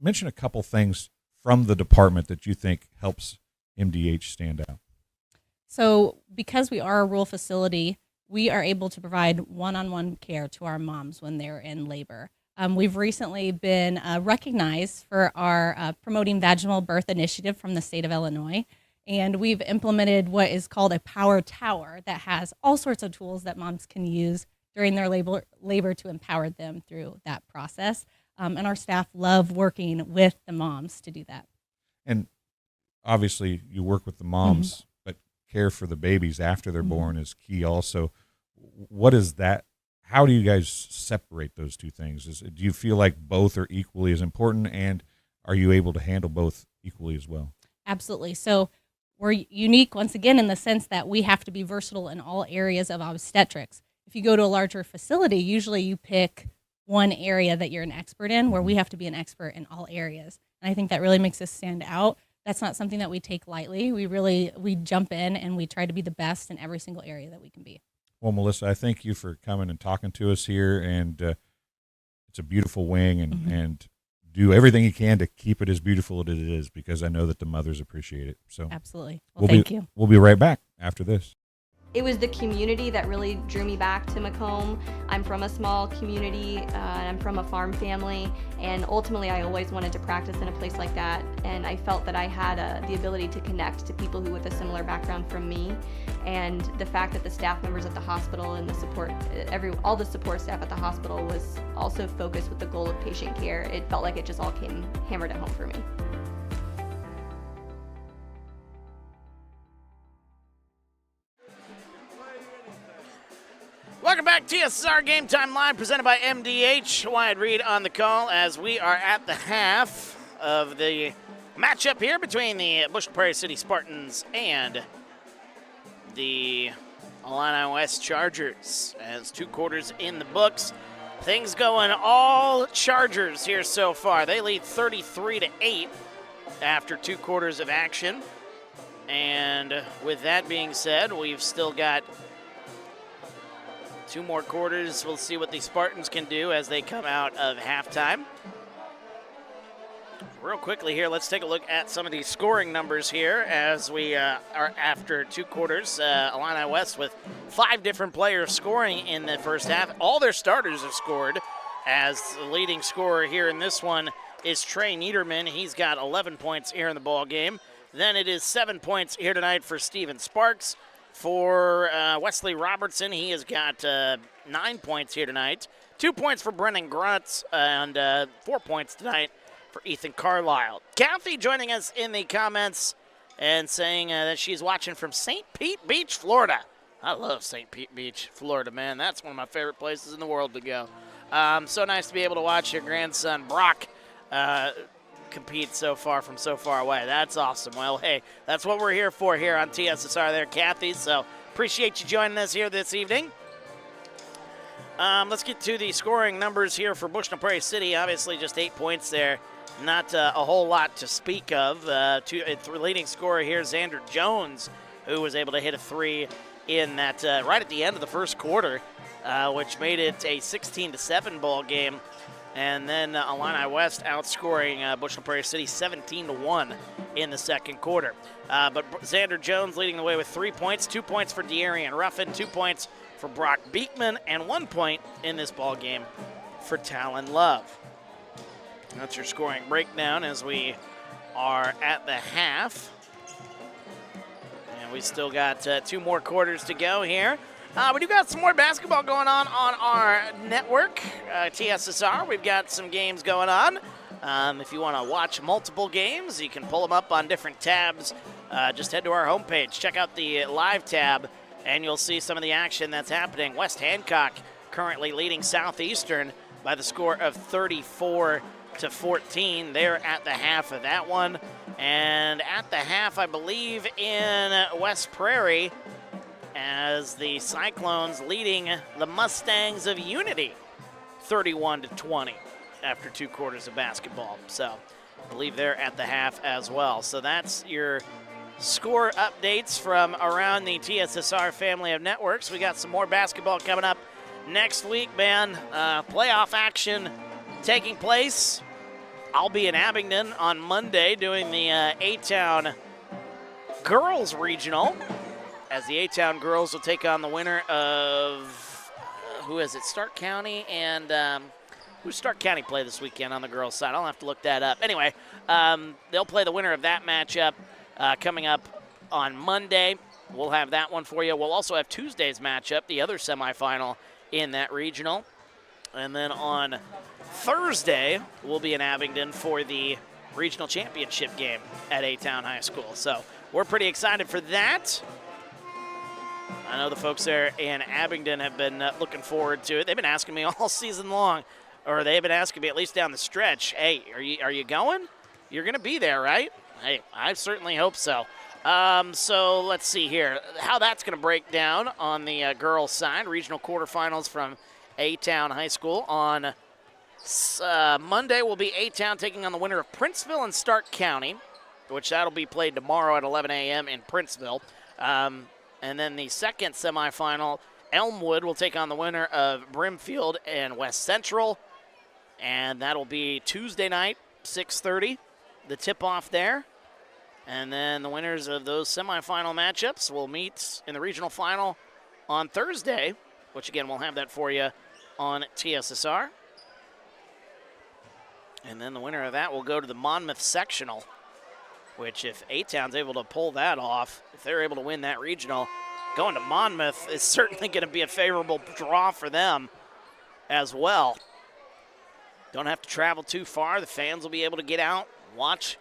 G: Mention a couple things from the department that you think helps MDH stand out.
H: So because we are a rural facility, we are able to provide one-on-one care to our moms when they're in labor. We've recently been recognized for our Promoting Vaginal Birth initiative from the state of Illinois. And we've implemented what is called a power tower that has all sorts of tools that moms can use during their labor to empower them through that process. And our staff love working with the moms to do that.
G: And obviously you work with the moms, but care for the babies after they're born is key also. What is that? How do you guys separate those two things? Do you feel like both are equally as important, and are you able to handle both equally as well?
H: Absolutely. So we're unique, once again, in the sense that we have to be versatile in all areas of obstetrics. If you go to a larger facility, usually you pick one area that you're an expert in, where we have to be an expert in all areas. And I think that really makes us stand out. That's not something that we take lightly. We jump in and we try to be the best in every single area that we can be.
G: Well, Melissa, I thank you for coming and talking to us here, and it's a beautiful wing, and do everything you can to keep it as beautiful as it is, because I know that the mothers appreciate it. So
H: absolutely. Well, thank you.
G: We'll be right back after this.
C: It was the community that really drew me back to Macomb. I'm from a small community, and I'm from a farm family, and ultimately I always wanted to practice in a place like that, and I felt that I had the ability to connect to people who with a similar background from me, and the fact that the staff members at the hospital and the support, all the support staff at the hospital was also focused with the goal of patient care. It felt like it just all came hammered at home for me.
A: Welcome back, TSSR Game Time Live, presented by MDH. Wyatt Reed on the call as we are at the half of the matchup here between the Bushnell-Prairie City Spartans and the Illini West Chargers. As 2 quarters in the books, things going all Chargers here so far. They lead 33-8 after 2 quarters of action. And with that being said, we've still got 2 more quarters. We'll see what the Spartans can do as they come out of halftime. Real quickly here, let's take a look at some of the scoring numbers here as we are after 2 quarters. Illini West with 5 different players scoring in the first half. All their starters have scored, as the leading scorer here in this one is Trey Niederman. He's got 11 points here in the ball game. Then it is 7 points here tonight for Steven Sparks. For Wesley Robertson, he has got 9 points here tonight. 2 points for Brennan Grutz, and 4 points tonight for Ethan Carlisle. Kathy joining us in the comments and saying that she's watching from St. Pete Beach, Florida. I love St. Pete Beach, Florida, man. That's one of my favorite places in the world to go. So nice to be able to watch your grandson, Brock, compete so far away. That's awesome. Well, hey, that's what we're here for here on TSSR there, Kathy. So appreciate you joining us here this evening. Let's get to the scoring numbers here for Bushnell-Prairie City. Obviously just 8 points there. Not a whole lot to speak of. The leading scorer here, Xander Jones, who was able to hit a 3 in that right at the end of the first quarter, which made it a 16-7 ball game. And then Illini West outscoring Bushnell-Prairie City 17-1 in the second quarter. But Xander Jones leading the way with 3 points, 2 points for De'Arian Ruffin, 2 points for Brock Beekman, and 1 point in this ball game for Talon Love. That's your scoring breakdown as we are at the half. And we still got 2 more quarters to go here. We do got some more basketball going on our network, TSSR. We've got some games going on. If you want to watch multiple games, you can pull them up on different tabs. Just head to our homepage. Check out the live tab, and you'll see some of the action that's happening. West Hancock currently leading Southeastern by the score of 34-14. They're at the half of that one. And at the half, I believe, in West Prairie, as the Cyclones leading the Mustangs of Unity 31-20 after 2 quarters of basketball. So I believe they're at the half as well. So that's your score updates from around the TSSR family of networks. We got some more basketball coming up next week, man. Playoff action taking place. I'll be in Abingdon on Monday doing the A-Town Girls Regional, as the A-Town girls will take on the winner of, who is it, Stark County, and who's Stark County play this weekend on the girls' side? I'll have to look that up. Anyway, they'll play the winner of that matchup coming up on Monday. We'll have that one for you. We'll also have Tuesday's matchup, the other semifinal in that regional. And then on Thursday, we'll be in Abingdon for the regional championship game at A-Town High School. So we're pretty excited for that. I know the folks there in Abingdon have been looking forward to it. They've been asking me all season long, or they've been asking me at least down the stretch, hey, are you going? You're going to be there, right? Hey, I certainly hope so. So let's see here how that's going to break down on the girls' side. Regional quarterfinals from A-Town High School. On Monday will be A-Town taking on the winner of Princeville and Stark County, which that'll be played tomorrow at 11 a.m. in Princeville. And then the second semifinal, Elmwood will take on the winner of Brimfield and West Central. And that'll be Tuesday night, 6:30, the tip-off there. And then the winners of those semifinal matchups will meet in the regional final on Thursday, which, again, we'll have that for you on TSSR. And then the winner of that will go to the Monmouth Sectional, which if A-Town's able to pull that off, if they're able to win that regional, going to Monmouth is certainly going to be a favorable draw for them as well. Don't have to travel too far. The fans will be able to get out, watch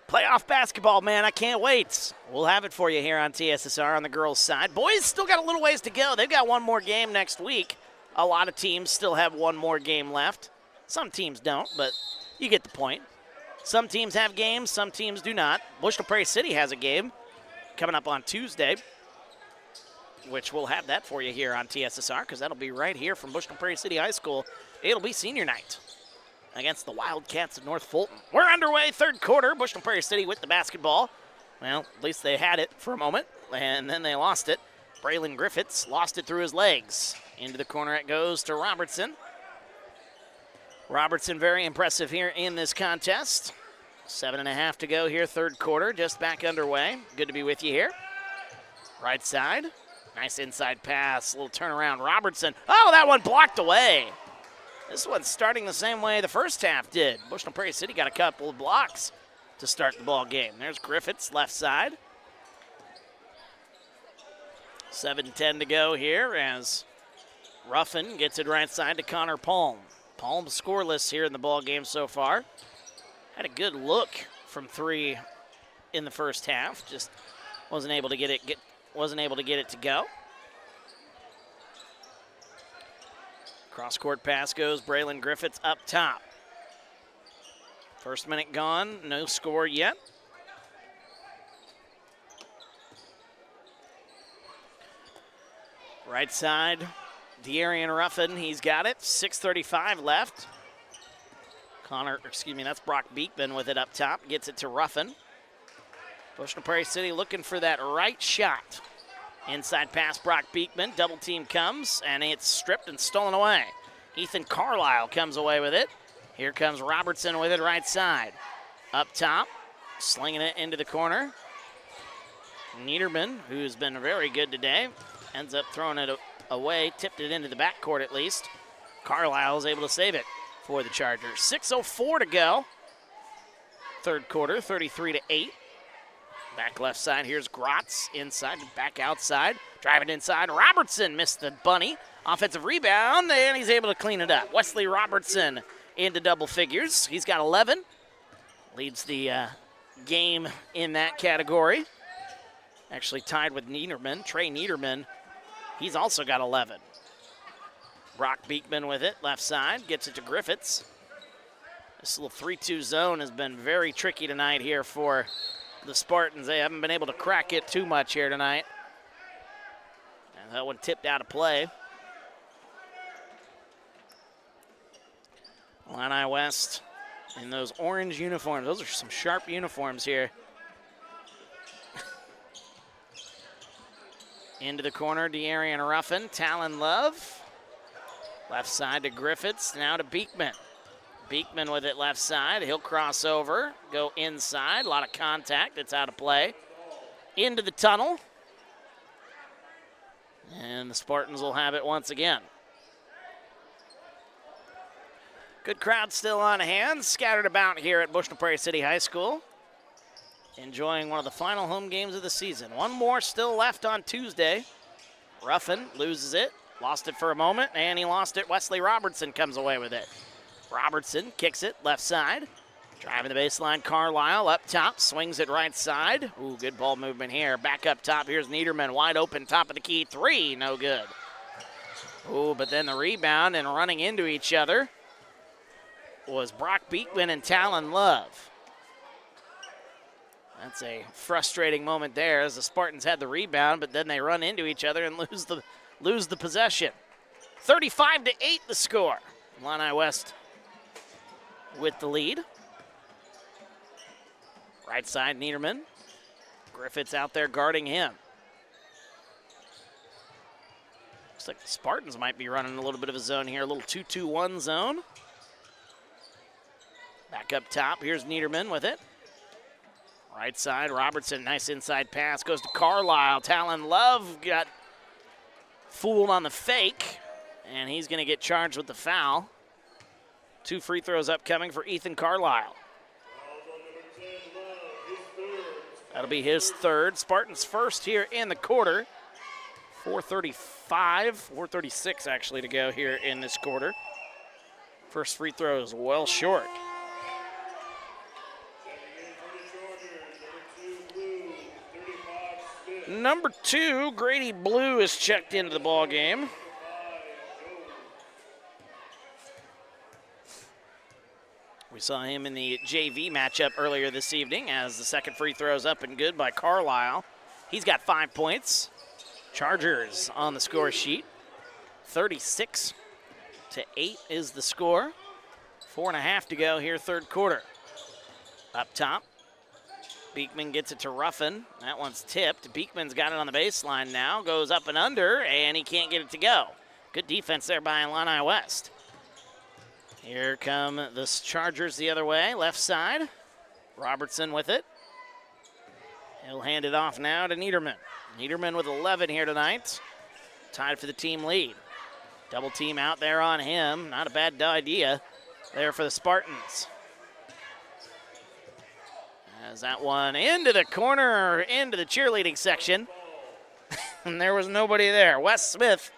A: playoff basketball, man. I can't wait. We'll have it for you here on TSSR on the girls' side. Boys still got a little ways to go. They've got one more game next week. A lot of teams still have one more game left. Some teams don't, but you get the point. Some teams have games, some teams do not. Bushnell-Prairie City has a game coming up on Tuesday, which we'll have that for you here on TSSR, because that'll be right here from Bushnell-Prairie City High School. It'll be senior night against the Wildcats of North Fulton. We're underway, third quarter. Bushnell-Prairie City with the basketball. Well, at least they had it for a moment, and then they lost it. Braylon Griffiths lost it through his legs. Into the corner it goes to Robertson. Robertson very impressive here in this contest. 7.5 to go here, third quarter, just back underway. Good to be with you here. Right side, nice inside pass, little turnaround. Robertson, oh, that one blocked away. This one's starting the same way the first half did. Bushnell-Prairie City got a couple of blocks to start the ball game. There's Griffiths, left side. 7:10 to go here as Ruffin gets it right side to Connor Palm. Palm scoreless here in the ball game so far. Had a good look from three in the first half. Just wasn't able to get it to go. Cross-court pass goes Braylon Griffiths up top. First minute gone, no score yet. Right side, De'Arian Ruffin, he's got it. 6:35 left. That's Brock Beekman with it up top. Gets it to Ruffin. Bushnell-Prairie City looking for that right shot. Inside pass, Brock Beekman. Double team comes, and it's stripped and stolen away. Ethan Carlisle comes away with it. Here comes Robertson with it right side. Up top, slinging it into the corner. Niederman, who's been very good today, ends up throwing it away, tipped it into the backcourt at least. Carlisle is able to save it for the Chargers. 6:04 to go. Third quarter, 33-8. Back left side, here's Grotz inside, back outside. Driving inside, Robertson missed the bunny. Offensive rebound, and he's able to clean it up. Wesley Robertson into double figures. He's got 11. Leads the game in that category. Actually tied with Niederman, Trey Niederman. He's also got 11. Brock Beekman with it, left side, gets it to Griffiths. This little 3-2 zone has been very tricky tonight here for the Spartans. They haven't been able to crack it too much here tonight. And that one tipped out of play. Illini West in those orange uniforms. Those are some sharp uniforms here. Into the corner, De'Arian Ruffin, Talon Love. Left side to Griffiths, now to Beekman. Beekman with it left side. He'll cross over, go inside. A lot of contact. It's out of play. Into the tunnel. And the Spartans will have it once again. Good crowd still on hand, scattered about here at Bushnell-Prairie City High School. Enjoying one of the final home games of the season. One more still left on Tuesday. Ruffin loses it, lost it for a moment, and he lost it. Wesley Robertson comes away with it. Robertson kicks it left side. Driving the baseline, Carlisle up top, swings it right side. Ooh, good ball movement here. Back up top, here's Niederman, wide open, top of the key, three, no good. Ooh, but then the rebound and running into each other was Brock Beekman and Talon Love. That's a frustrating moment there as the Spartans had the rebound, but then they run into each other and lose the possession. 35-8 the score. Illini West with the lead. Right side, Niederman. Griffiths out there guarding him. Looks like the Spartans might be running a little bit of a zone here, a little 2-2-1 zone. Back up top, here's Niederman with it. Right side, Robertson, nice inside pass, goes to Carlisle. Talon Love got fooled on the fake, and he's going to get charged with the foul. 2 free throws upcoming for Ethan Carlisle. That'll be his third. Spartans first here in the quarter. 4:36 actually to go here in this quarter. First free throw is well short. Number 2, Grady Blue is checked into the ball game. We saw him in the JV matchup earlier this evening as the second free throw is up and good by Carlisle. He's got 5 points. Chargers on the score sheet. 36-8 is the score. 4.5 to go here, third quarter. Up top, Beekman gets it to Ruffin. That one's tipped. Beekman's got it on the baseline now. Goes up and under, and he can't get it to go. Good defense there by Illini West. Here come the Chargers the other way, left side. Robertson with it. He'll hand it off now to Niederman. Niederman with 11 here tonight. Tied for the team lead. Double team out there on him. Not a bad idea there for the Spartans. As that one into the corner, into the cheerleading section. And there was nobody there. Wes Smith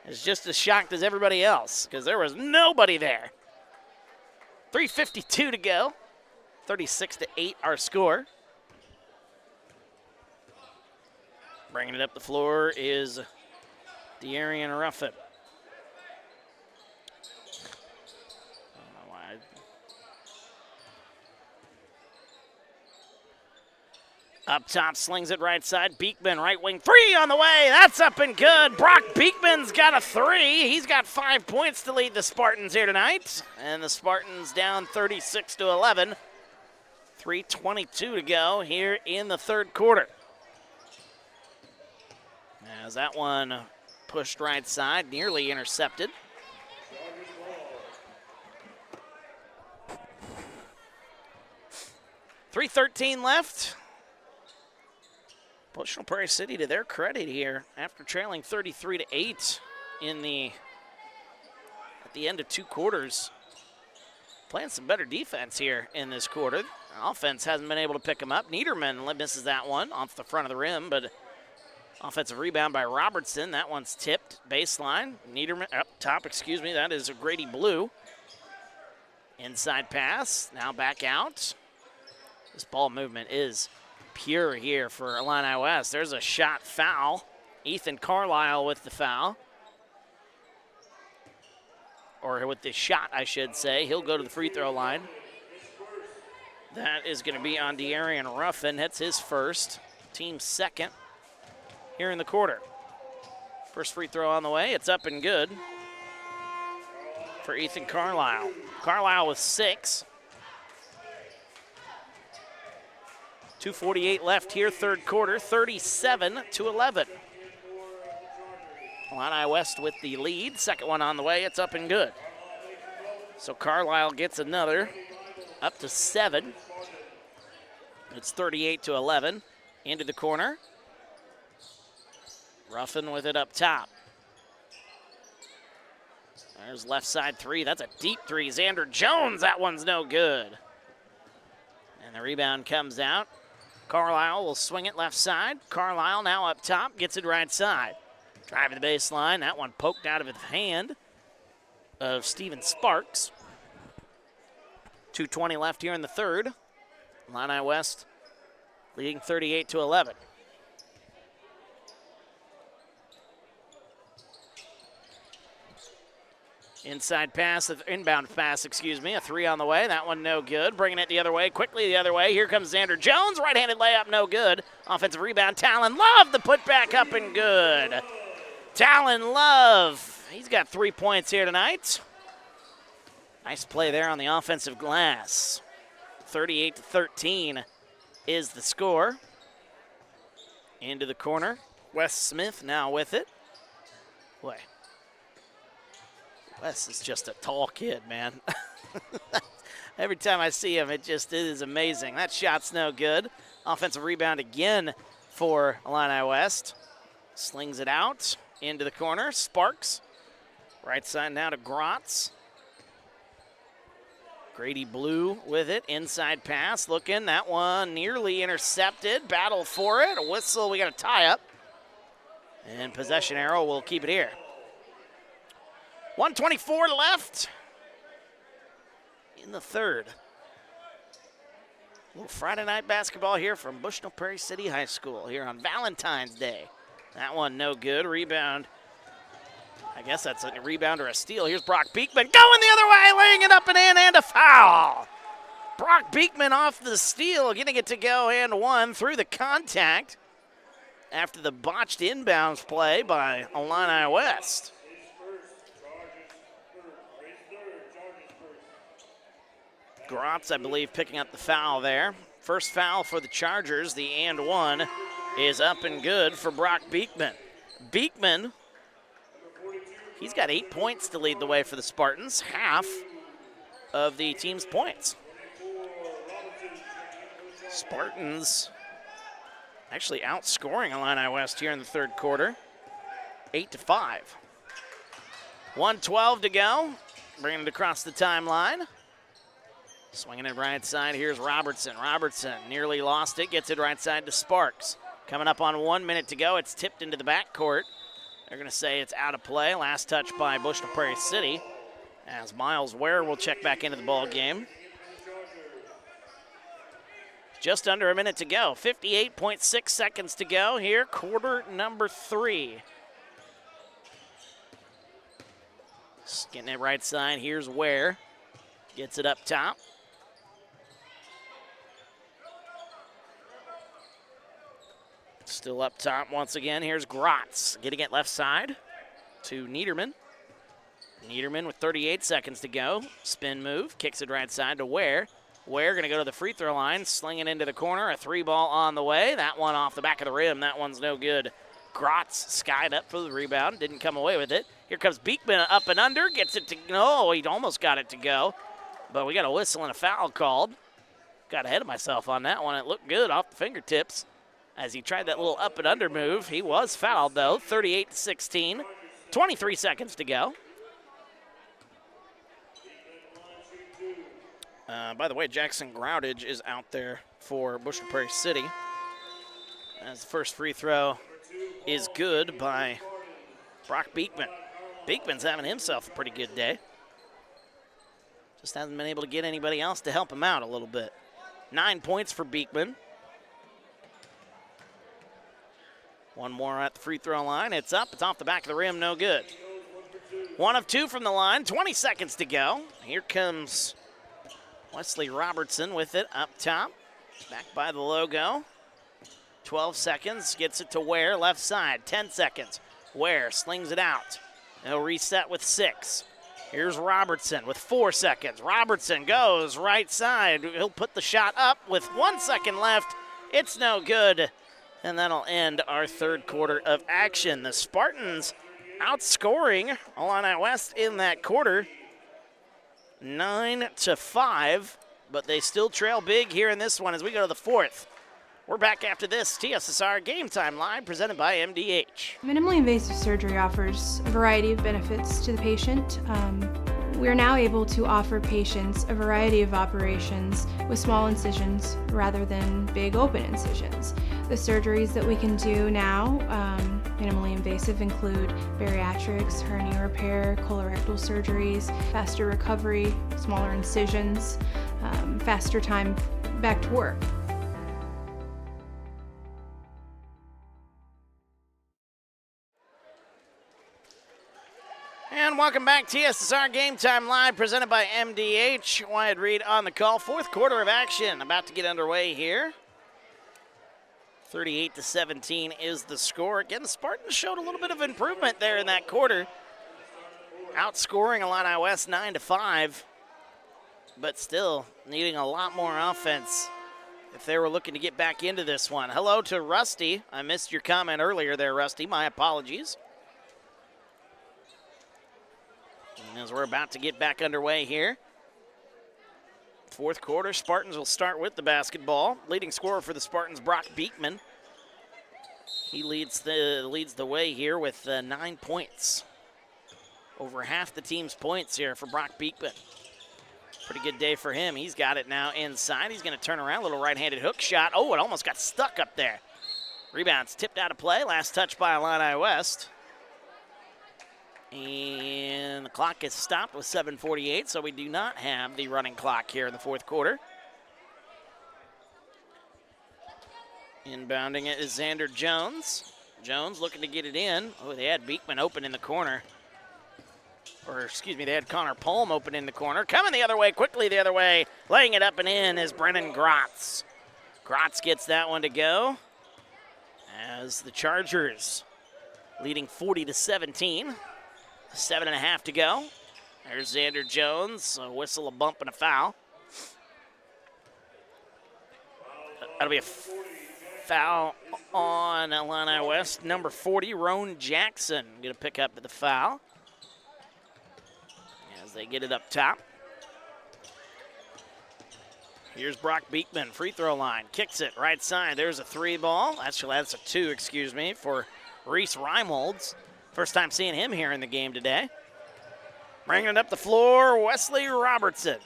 A: is just as shocked as everybody else because there was nobody there. 3:52 to go. 36-8 our score. Bringing it up the floor is De'Arian Ruffin. Up top, slings it right side. Beekman, right wing, three on the way. That's up and good. Brock Beekman's got a three. He's got 5 points to lead the Spartans here tonight. And the Spartans down 36-11. 3:22 to go here in the third quarter. As that one pushed right side, nearly intercepted. .313 left. Bushnell-Prairie City, to their credit here, after trailing 33-8 at the end of two quarters, playing some better defense here in this quarter. Offense hasn't been able to pick them up. Niederman misses that one off the front of the rim, but offensive rebound by Robertson. That one's tipped baseline. Niederman up top, that is a Grady Blue. Inside pass, now back out. This ball movement is pure here for Illini West. There's a shot foul. Ethan Carlisle with the foul. Or with the shot, I should say. He'll go to the free throw line. That is going to be on De'Arian Ruffin. That's his first. Team second here in the quarter. First free throw on the way. It's up and good for Ethan Carlisle. Carlisle with 6. 2:48 left here, third quarter, 37-11. Illini West with the lead. Second one on the way. It's up and good. So Carlisle gets another, up to 7. It's 38-11. Into the corner. Ruffin with it up top. There's left side three. That's a deep three. Xander Jones, that one's no good. And the rebound comes out. Carlisle will swing it left side. Carlisle now up top, gets it right side. Driving the baseline, that one poked out of his hand of Steven Sparks. 2:20 left here in the third. Illini West leading 38-11. Inside pass, inbound pass, a three on the way. That one no good. Bringing it the other way, quickly the other way. Here comes Xander Jones. Right-handed layup, no good. Offensive rebound, Talon Love, the put back up and good. Talon Love, he's got 3 points here tonight. Nice play there on the offensive glass. 38-13 is the score. Into the corner. Wes Smith now with it. Boy. Wes is just a tall kid, man. Every time I see him, it is amazing. That shot's no good. Offensive rebound again for Illini West. Slings it out into the corner. Sparks. Right side now to Grotz. Grady Blue with it. Inside pass. Looking. That one nearly intercepted. Battle for it. A whistle. We got a tie up. And possession arrow will keep it here. 1:24 left in the third. A little Friday night basketball here from Bushnell-Prairie City High School here on Valentine's Day. That one no good. Rebound. I guess that's a rebound or a steal. Here's Brock Beekman going the other way, laying it up and in, and a foul. Brock Beekman off the steal, getting it to go and one through the contact after the botched inbounds play by Illini West. Grotz, I believe, picking up the foul there. First foul for the Chargers, the and one, is up and good for Brock Beekman. Beekman, he's got 8 points to lead the way for the Spartans, half of the team's points. Spartans actually outscoring Illini West here in the third quarter, 8-5. 1:12 to go, bringing it across the timeline. Swinging it right side, here's Robertson. Robertson nearly lost it, gets it right side to Sparks. Coming up on 1 minute to go, it's tipped into the backcourt. They're gonna say it's out of play. Last touch by Bushnell-Prairie City, as Miles Ware will check back into the ball game. Just under a minute to go, 58.6 seconds to go here, quarter number 3. Just getting it right side, here's Ware. Gets it up top. Still up top once again. Here's Grotz getting it left side to Niederman. Niederman with 38 seconds to go. Spin move, kicks it right side to Ware. Ware going to go to the free throw line, sling it into the corner. A 3-ball on the way. That one off the back of the rim. That one's no good. Grotz skied up for the rebound, didn't come away with it. Here comes Beekman up and under, gets it to go. He almost got it to go, but we got a whistle and a foul called. Got ahead of myself on that one. It looked good off the fingertips as he tried that little up and under move. He was fouled though, 38-16, 23 seconds to go. By the way, Jackson Groudage is out there for Bushnell-Prairie City, as the first free throw is good by Brock Beekman. Beekman's having himself a pretty good day. Just hasn't been able to get anybody else to help him out a little bit. 9 points for Beekman. One more at the free throw line. It's up. It's off the back of the rim. No good. 1 of 2 from the line. 20 seconds to go. Here comes Wesley Robertson with it up top. Back by the logo. 12 seconds. Gets it to Ware. Left side. 10 seconds. Ware slings it out. He'll reset with 6. Here's Robertson with 4 seconds. Robertson goes right side. He'll put the shot up with 1 second left. It's no good. And that'll end our third quarter of action. The Spartans outscoring Illini West in that quarter, 9-5, but they still trail big here in this one as we go to the fourth. We're back after this TSSR Game Time Live presented by MDH.
E: Minimally invasive surgery offers a variety of benefits to the patient. We are now able to offer patients a variety of operations with small incisions rather than big open incisions. The surgeries that we can do now, minimally invasive, include bariatrics, hernia repair, colorectal surgeries, faster recovery, smaller incisions, faster time back to work.
A: And welcome back, TSSR Game Time Live, presented by MDH. Wyatt Reed on the call. Fourth quarter of action about to get underway here. 38-17 is the score. Again, the Spartans showed a little bit of improvement there in that quarter, outscoring Illini West 9-5, but still needing a lot more offense if they were looking to get back into this one. Hello to Rusty. I missed your comment earlier there, Rusty. My apologies. As we're about to get back underway here. Fourth quarter, Spartans will start with the basketball. Leading scorer for the Spartans, Brock Beekman. He leads the way here with 9 points. Over half the team's points here for Brock Beekman. Pretty good day for him. He's got it now inside. He's going to turn around, a little right-handed hook shot. Oh, it almost got stuck up there. Rebound's tipped out of play. Last touch by Illini West. And the clock is stopped with 7:48, so we do not have the running clock here in the fourth quarter. Inbounding it is Xander Jones. Jones looking to get it in. Oh, they had Beekman open in the corner. Or, excuse me, they had Connor Palm open in the corner. Coming the other way, quickly the other way. Laying it up and in is Brennan Grotz. Grotz gets that one to go as the Chargers leading 40-17. 7.5 to go. There's Xander Jones. A whistle, a bump, and a foul. That'll be a foul on Illini West. Number 40, Roan Jackson, going to pick up the foul as they get it up top. Here's Brock Beekman, free throw line, kicks it right side. There's a 3 ball. Actually, that's a 2, excuse me, for Reese Reimholds. First time seeing him here in the game today. Bringing it up the floor, Wesley Robertson.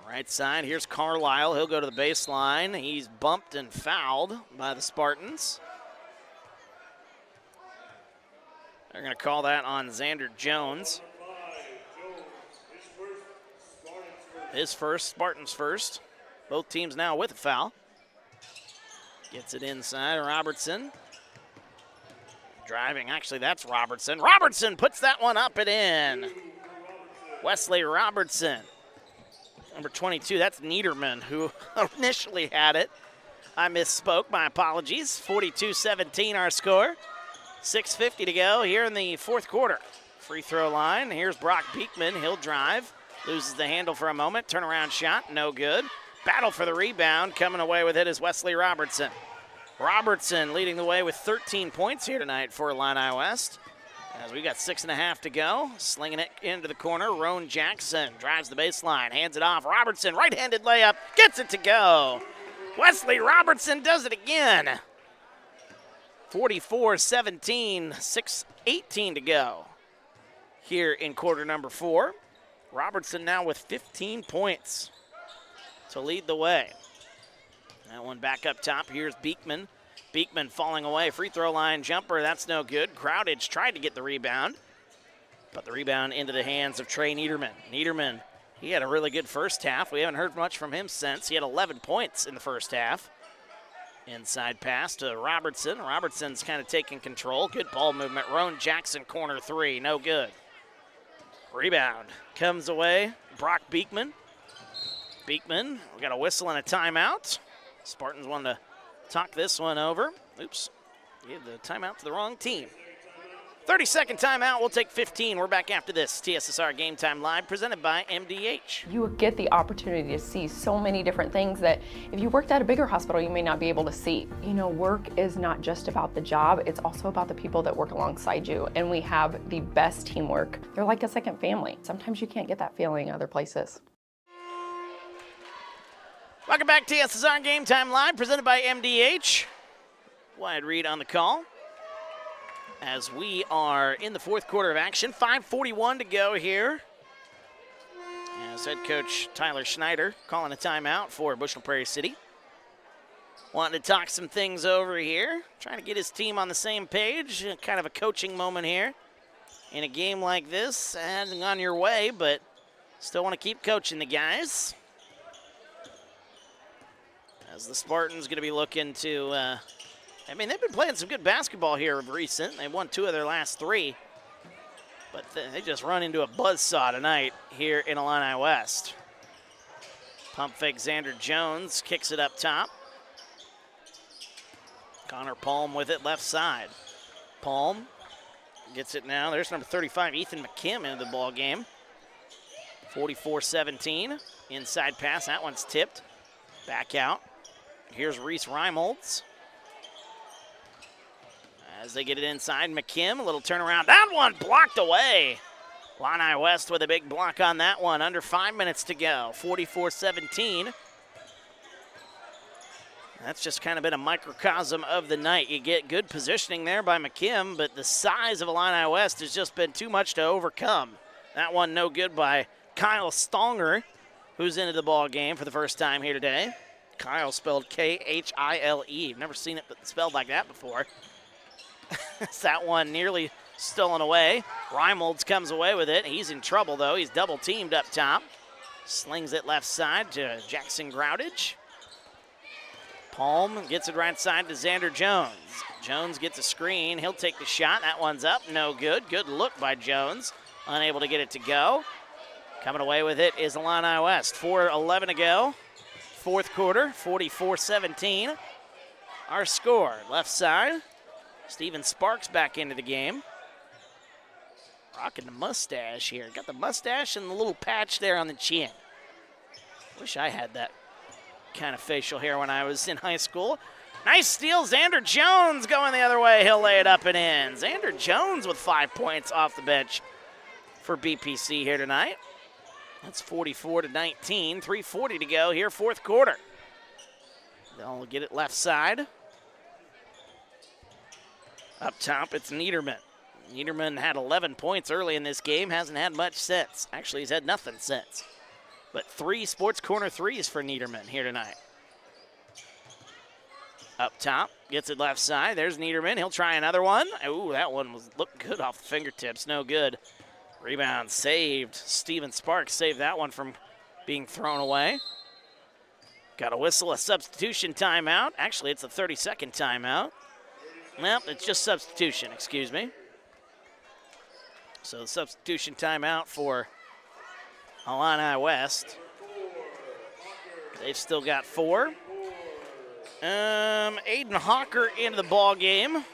A: Right side, here's Carlisle. He'll go to the baseline. He's bumped and fouled by the Spartans. They're going to call that on Xander Jones. His first, Spartans first. Both teams now with a foul. Gets it inside, Robertson. Driving, actually that's Robertson. Robertson puts that one up and in. Wesley Robertson. Number 22, that's Niederman, who initially had it. I misspoke, my apologies. 42-17 our score. 6:50 to go here in the fourth quarter. Free throw line, here's Brock Beekman, he'll drive. Loses the handle for a moment, turnaround shot, no good. Battle for the rebound, coming away with it is Wesley Robertson. Robertson leading the way with 13 points here tonight for Illini West. As we got 6.5 to go, slinging it into the corner. Roan Jackson drives the baseline, hands it off. Robertson, right-handed layup, gets it to go. Wesley Robertson does it again. 44-17, 6:18 to go here in quarter number 4. Robertson now with 15 points to lead the way. That one back up top. Here's Beekman. Beekman falling away. Free throw line jumper. That's no good. Crowdage tried to get the rebound, but the rebound into the hands of Trey Niederman. Niederman, he had a really good first half. We haven't heard much from him since. He had 11 points in the first half. Inside pass to Robertson. Robertson's kind of taking control. Good ball movement. Roan Jackson, corner 3. No good. Rebound comes away. Brock Beekman. Beekman, we got a whistle and a timeout. Spartans wanted to talk this one over. Oops, gave the timeout to the wrong team. 30-second timeout, we'll take 15. We're back after this. TSSR Game Time Live, presented by MDH.
D: You get the opportunity to see so many different things that if you worked at a bigger hospital, you may not be able to see. You know, work is not just about the job, it's also about the people that work alongside you, and we have the best teamwork. They're like a second family. Sometimes you can't get that feeling other places.
A: Welcome back to TSSR Game Time Live, presented by MDH. Wide read on the call. As we are in the fourth quarter of action, 5:41 to go here. As head coach Tyler Schneider calling a timeout for Bushnell-Prairie City. Wanting to talk some things over here, trying to get his team on the same page. Kind of a coaching moment here in a game like this. Heading on your way, but still want to keep coaching the guys. As the Spartans going to be looking to, I mean, they've been playing some good basketball here of recent. They won 2 of their last 3. But they just run into a buzzsaw tonight here in Illini West. Pump fake Xander Jones kicks it up top. Connor Palm with it left side. Palm gets it now. There's number 35, Ethan McKim, into the ball game. 44-17. Inside pass, that one's tipped. Back out. Here's Reese Reimholds. As they get it inside, McKim, a little turnaround. That one blocked away. Illini West with a big block on that one. Under 5 minutes to go. 44-17. That's just kind of been a microcosm of the night. You get good positioning there by McKim, but the size of Illini West has just been too much to overcome. That one no good by Kyle Stonger, who's into the ball game for the first time here today. Kyle spelled K-H-I-L-E. Never seen it spelled like that before. That one nearly stolen away. Reimholds comes away with it. He's in trouble, though. He's double teamed up top. Slings it left side to Jackson Groudage. Palm gets it right side to Xander Jones. Jones gets a screen. He'll take the shot. That one's up. No good. Good look by Jones. Unable to get it to go. Coming away with it is Illini West. 4:11 to go. Fourth quarter, 44-17. Our score, left side. Steven Sparks back into the game. Rocking the mustache here. Got the mustache and the little patch there on the chin. Wish I had that kind of facial hair when I was in high school. Nice steal, Xander Jones going the other way. He'll lay it up and in. Xander Jones with 5 points off the bench for BPC here tonight. That's 44-19, 3:40 to go here, fourth quarter. They'll get it left side. Up top, it's Niederman. Niederman had 11 points early in this game, hasn't had much since. Actually, he's had nothing since. But 3 sports corner threes for Niederman here tonight. Up top, gets it left side. There's Niederman. He'll try another one. Ooh, that one looked good off the fingertips. No good. Rebound saved. Steven Sparks saved that one from being thrown away. Got to whistle a substitution timeout. Actually, it's a 30-second timeout. Well, it's just substitution, excuse me. So the substitution timeout for Illini West. They've still got 4. Aiden Hawker into the ball game.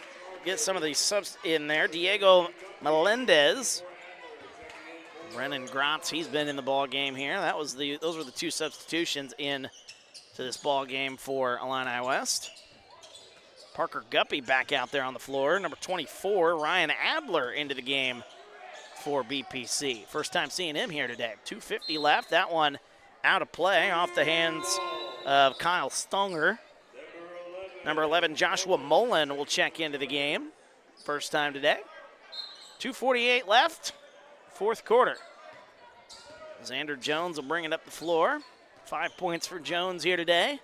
A: Get some of these subs in there. Diego Melendez. Brennan Grotz, he's been in the ball game here. Those were the 2 substitutions in to this ball game for Illini West. Parker Guppy back out there on the floor. Number 24, Ryan Adler into the game for BPC. First time seeing him here today. 2:50 left. That one out of play off the hands of Kyle Stonger. Number 11, Joshua Mullen will check into the game. First time today. 2:48 left. Fourth quarter. Xander Jones will bring it up the floor. 5 points for Jones here today.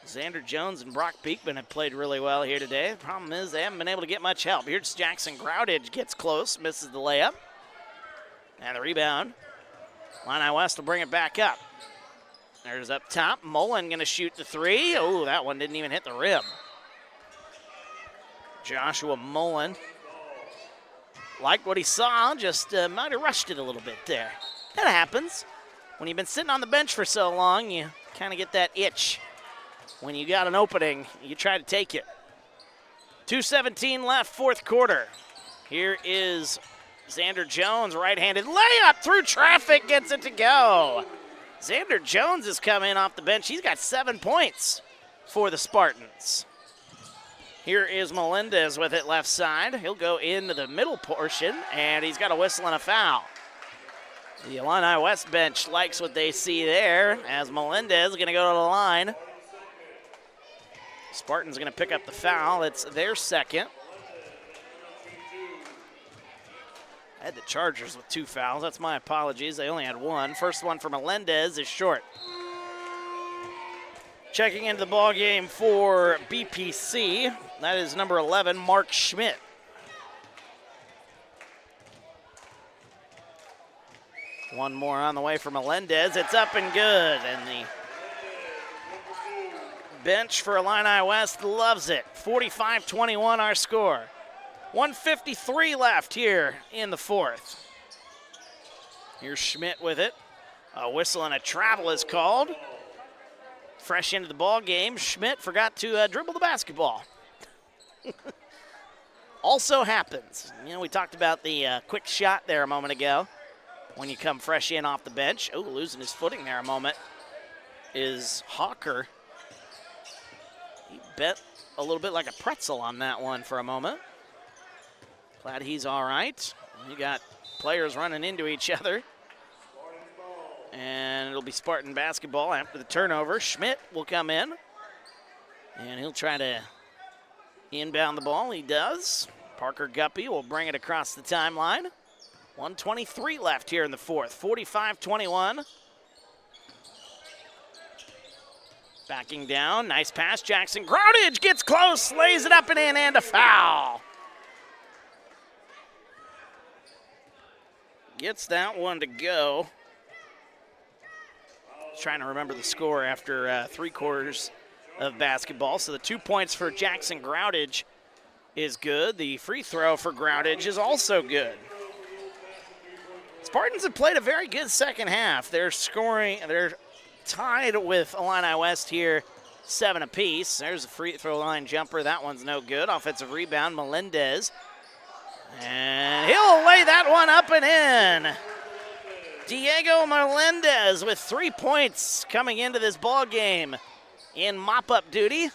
A: Xander Jones and Brock Beekman have played really well here today. The problem is they haven't been able to get much help. Here's Jackson Groudage, gets close, misses the layup. And the rebound. Illini West will bring it back up. There's up top. Mullen going to shoot the 3. Oh, that one didn't even hit the rim. Joshua Mullen liked what he saw, just might have rushed it a little bit there. That happens. When you've been sitting on the bench for so long, you kind of get that itch. When you got an opening, you try to take it. 2:17 left, fourth quarter. Here is Xander Jones, right-handed layup through traffic, gets it to go. Xander Jones has come in off the bench. He's got 7 points for the Spartans. Here is Melendez with it left side. He'll go into the middle portion, and he's got a whistle and a foul. The Illini West bench likes what they see there, as Melendez is going to go to the line. Spartans going to pick up the foul. It's their second. I had the Chargers with 2 fouls. That's my apologies. They only had 1. First one for Melendez is short. Checking into the ball game for BPC, that is number 11, Mark Schmidt. One more on the way for Melendez. It's up and good, and the bench for Illini West loves it. 45-21 our score. 1:53 left here in the fourth. Here's Schmidt with it. A whistle and a travel is called. Fresh into the ball game, Schmidt forgot to dribble the basketball. Also happens. You know, we talked about the quick shot there a moment ago when you come fresh in off the bench. Oh, losing his footing there a moment is Hawker. He bent a little bit like a pretzel on that one for a moment. Glad he's all right. You got players running into each other. And it'll be Spartan basketball after the turnover. Schmidt will come in, and he'll try to inbound the ball. He does. Parker Guppy will bring it across the timeline. 1:23 left here in the fourth. 45-21. Backing down. Nice pass. Jackson Groudage gets close, lays it up and in, and a foul. Gets that one to go. Trying to remember the score after 3 quarters of basketball. So the 2 points for Jackson Groudage is good. The free throw for Groudage is also good. Spartans have played a very good second half. They're tied with Illini West here, 7 apiece. There's a free throw line jumper. That one's no good. Offensive rebound, Melendez. And he'll lay that one up and in. Diego Melendez with 3 points coming into this ball game in mop-up duty.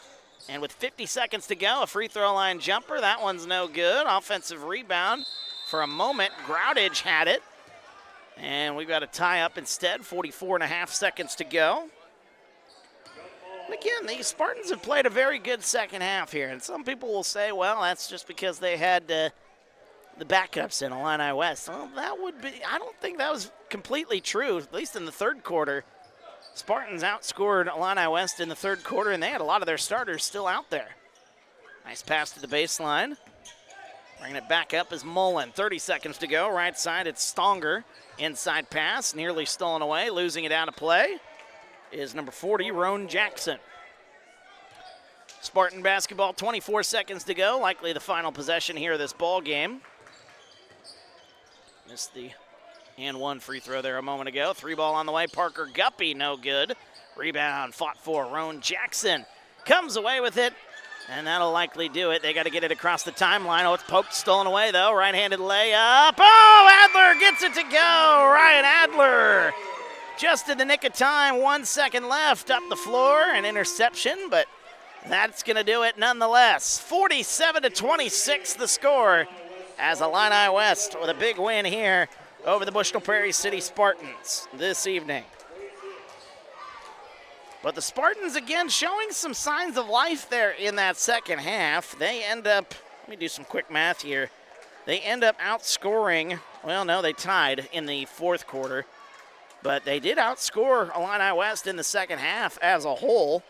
A: And with 50 seconds to go, a free throw line jumper. That one's no good. Offensive rebound. For a moment, Groudage had it. And we've got a tie up instead, 44.5 seconds to go. And again, the Spartans have played a very good second half here. And some people will say, well, that's just because they had the backups in Illini West. Well, that would be, I don't think that was completely true, at least in the third quarter. Spartans outscored Illini West in the third quarter, and they had a lot of their starters still out there. Nice pass to the baseline. Bringing it back up is Mullen. 30 seconds to go. Right side, it's Stonger. Inside pass, nearly stolen away. Losing it out of play is number 40, Roan Jackson. Spartan basketball, 24 seconds to go. Likely the final possession here of this ball game. Missed the and one free throw there a moment ago. 3 ball on the way. Parker Guppy, no good. Rebound fought for. Roan Jackson comes away with it, and that'll likely do it. They got to get it across the timeline. Oh, it's poked, stolen away, though. Right-handed layup. Oh, Adler gets it to go. Ryan Adler just in the nick of time. 1 second left. Up the floor. An interception, but that's going to do it nonetheless. 47-26 the score as Illini West with a big win here over the Bushnell-Prairie City Spartans this evening. But the Spartans, again, showing some signs of life there in that second half. They end up, let me do some quick math here. They end up outscoring, well, no, they tied in the fourth quarter. But they did outscore Illini West in the second half as a whole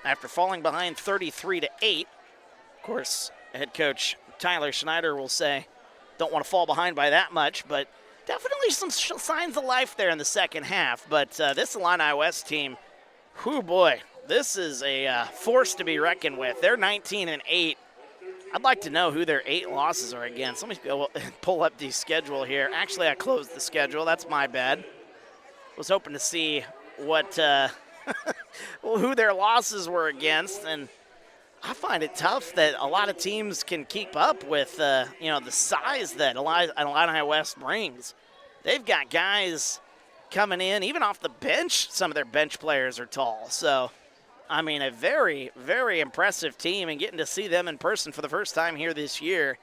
A: after falling behind 33-8. Of course, head coach Tyler Schneider will say, don't want to fall behind by that much, but definitely some signs of life there in the second half. But this Illini West team, whoo boy, this is a force to be reckoned with. They're 19-8. I'd like to know who their 8 losses are against. Let me go pull up the schedule here. Actually, I closed the schedule. That's my bad. Was hoping to see what who their losses were against, and I find it tough that a lot of teams can keep up with the size that Illini West brings. They've got guys coming in, even off the bench. Some of their bench players are tall. So, I mean, a very, very impressive team, and getting to see them in person for the first time here this year.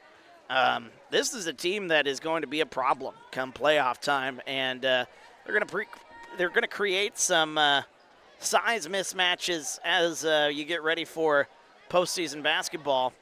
A: This is a team that is going to be a problem come playoff time, and they're going to create some size mismatches as you get ready for postseason basketball,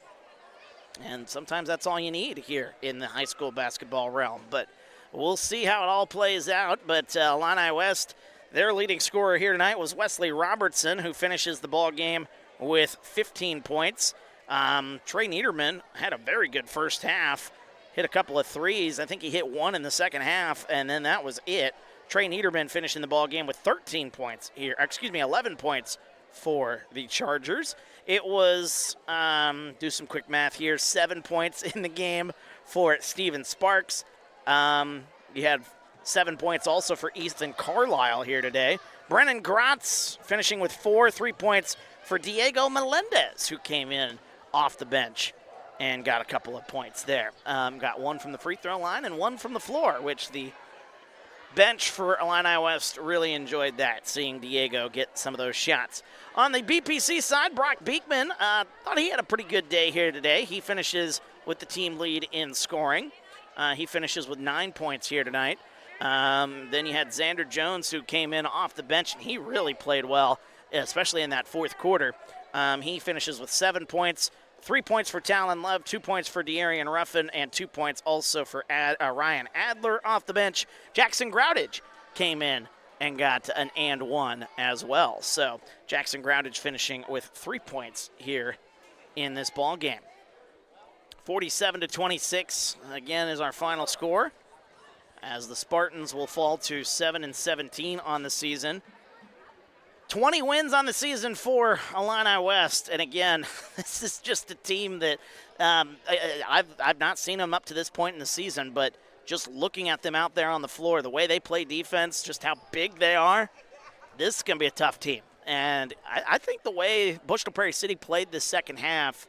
A: and sometimes that's all you need here in the high school basketball realm. But we'll see how it all plays out. But Illini West, their leading scorer here tonight was Wesley Robertson, who finishes the ball game with 15 points. Trey Niederman had a very good first half, hit a couple of threes. I think he hit one in the second half, and then that was it. Trey Niederman finishing the ball game with 11 points for the Chargers. It was, do some quick math here, 7 points in the game for Steven Sparks. You had 7 points also for Ethan Carlisle here today. Brennan Grotz finishing with 3 points for Diego Melendez, who came in off the bench and got a couple of points there. Got one from the free throw line and one from the floor, which the bench for Illini West really enjoyed that, seeing Diego get some of those shots. On the BPC side, Brock Beekman thought he had a pretty good day here today. He finishes with the team lead in scoring. He finishes with 9 points here tonight. Then you had Xander Jones, who came in off the bench, and he really played well, especially in that fourth quarter. He finishes with 7 points. 3 points for Talon Love, 2 points for De'Arian Ruffin, and 2 points also for Ryan Adler off the bench. Jackson Groudage came in and got an and one as well. So Jackson Groudage finishing with 3 points here in this ball game. 47-26 again is our final score, as the Spartans will fall to 7-17 on the season. 20 wins on the season for Illini West, and again, this is just a team that I've not seen them up to this point in the season, but just looking at them out there on the floor, the way they play defense, just how big they are, this is going to be a tough team. And I think the way Bushnell-Prairie City played this second half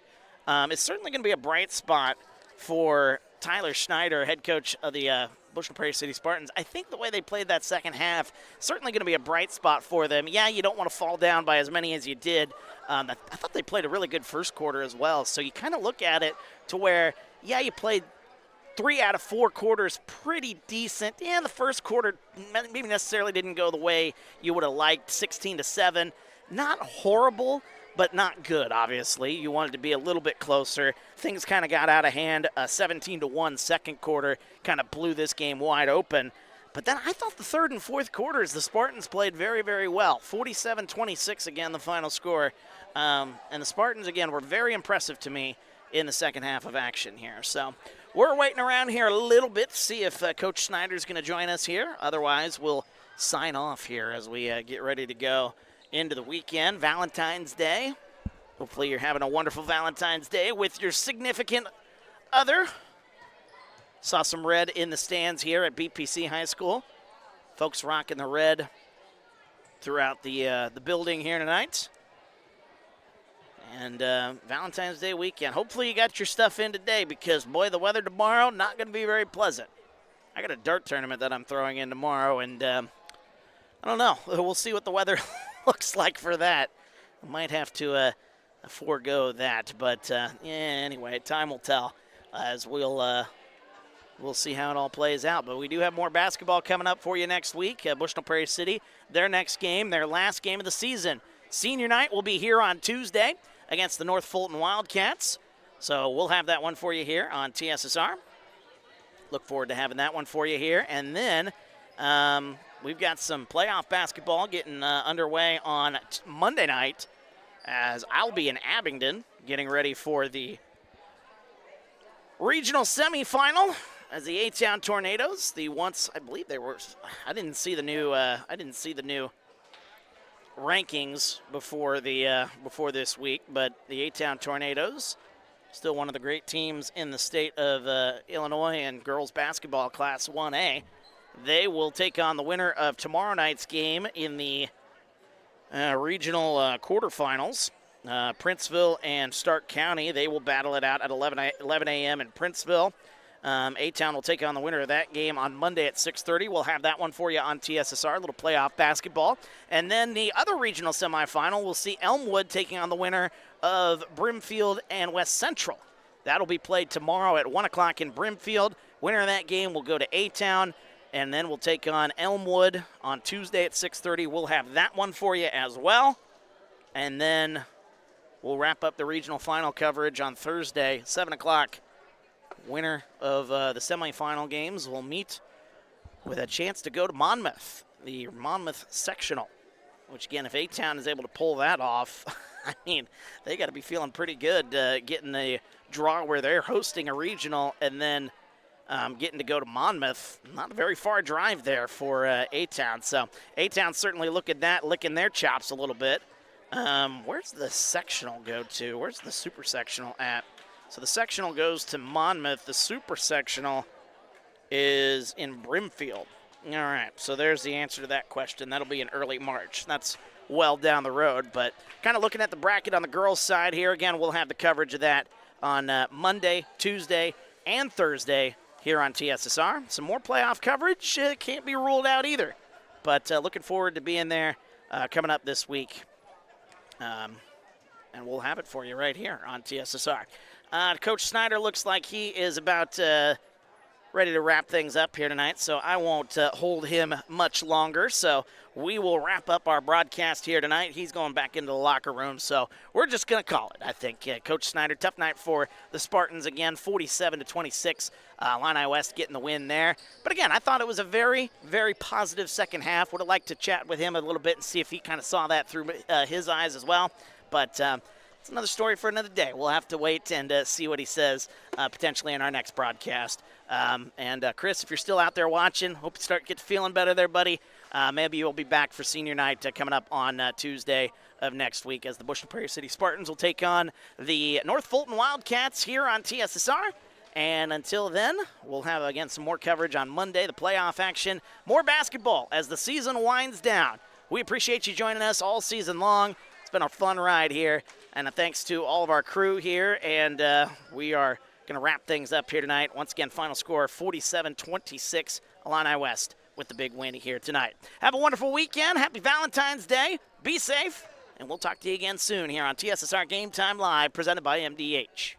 A: is certainly going to be a bright spot for Tyler Schneider, head coach of the Bushnell-Prairie City Spartans, I think the way they played that second half, certainly going to be a bright spot for them. Yeah, you don't want to fall down by as many as you did. I thought they played a really good first quarter as well. So you kind of look at it to where, yeah, you played 3 out of 4 quarters pretty decent. Yeah, the first quarter maybe necessarily didn't go the way you would have liked, 16-7. Not horrible, but not good, obviously. You wanted to be a little bit closer. Things kind of got out of hand. 17-1 second quarter kind of blew this game wide open. But then I thought the third and fourth quarters, the Spartans played very, very well. 47-26 again, the final score. And the Spartans, again, were very impressive to me in the second half of action here. So we're waiting around here a little bit to see if Coach Snyder's going to join us here. Otherwise, we'll sign off here as we get ready to go into the weekend, Valentine's Day. Hopefully you're having a wonderful Valentine's Day with your significant other. Saw some red in the stands here at BPC High School. Folks rocking the red throughout the building here tonight. And Valentine's Day weekend. Hopefully you got your stuff in today because, boy, the weather tomorrow not going to be very pleasant. I got a dart tournament that I'm throwing in tomorrow, and I don't know. We'll see what the weather looks like for that. I might have to forego that, but yeah, anyway, time will tell as we'll see how it all plays out. But we do have more basketball coming up for you next week. Bushnell-Prairie City, their next game, their last game of the season. Senior night will be here on Tuesday against the North Fulton Wildcats. So we'll have that one for you here on TSSR. Look forward to having that one for you here. And then we've got some playoff basketball getting underway on Monday night as I'll be in Abingdon getting ready for the regional semifinal as the A-Town Tornadoes. The once, I believe they were, I didn't see the new rankings before this week, but the A-Town Tornadoes, still one of the great teams in the state of Illinois in girls basketball Class 1A. They will take on the winner of tomorrow night's game in the regional quarterfinals. Princeville and Stark County, they will battle it out at 11 a.m. in Princeville. A-Town will take on the winner of that game on Monday at 6:30. We'll have that one for you on TSSR, a little playoff basketball. And then the other regional semifinal, we'll see Elmwood taking on the winner of Brimfield and West Central. That'll be played tomorrow at 1 o'clock in Brimfield. Winner of that game will go to A-Town, and then we'll take on Elmwood on Tuesday at 6:30. We'll have that one for you as well. And then we'll wrap up the regional final coverage on Thursday, 7 o'clock. Winner of the semifinal games will meet with a chance to go to Monmouth, the Monmouth sectional, which, again, if A-Town is able to pull that off, I mean, they got to be feeling pretty good getting a draw where they're hosting a regional and then getting to go to Monmouth. Not a very far drive there for A-Town. So A-Town certainly licking their chops a little bit. Where's the sectional go to? Where's the super sectional at? So the sectional goes to Monmouth. The super sectional is in Brimfield. All right, so there's the answer to that question. That'll be in early March. That's well down the road, but kind of looking at the bracket on the girls' side here. Again, we'll have the coverage of that on Monday, Tuesday, and Thursday here on TSSR. Some more playoff coverage can't be ruled out either, but looking forward to being there coming up this week. And we'll have it for you right here on TSSR. Coach Snyder looks like he is about ready to wrap things up here tonight, so I won't hold him much longer. So we will wrap up our broadcast here tonight. He's going back into the locker room, so we're just going to call it, I think. Coach Snyder, tough night for the Spartans again, 47-26. Illini West getting the win there. But again, I thought it was a very, very positive second half. Would have liked to chat with him a little bit and see if he kind of saw that through his eyes as well. But it's another story for another day. We'll have to wait and see what he says potentially in our next broadcast. And Chris, if you're still out there watching, hope you get feeling better there, buddy. Maybe you'll be back for senior night coming up on Tuesday of next week as the Bushnell-Prairie City Spartans will take on the North Fulton Wildcats here on TSSR. And until then, we'll have, again, some more coverage on Monday, the playoff action, more basketball as the season winds down. We appreciate you joining us all season long. It's been a fun ride here, and a thanks to all of our crew here, and we are going to wrap things up here tonight. Once again, final score 47-26, Illini West with the big win here tonight. Have a wonderful weekend. Happy Valentine's Day. Be safe, and we'll talk to you again soon here on TSSR Game Time Live, presented by MDH.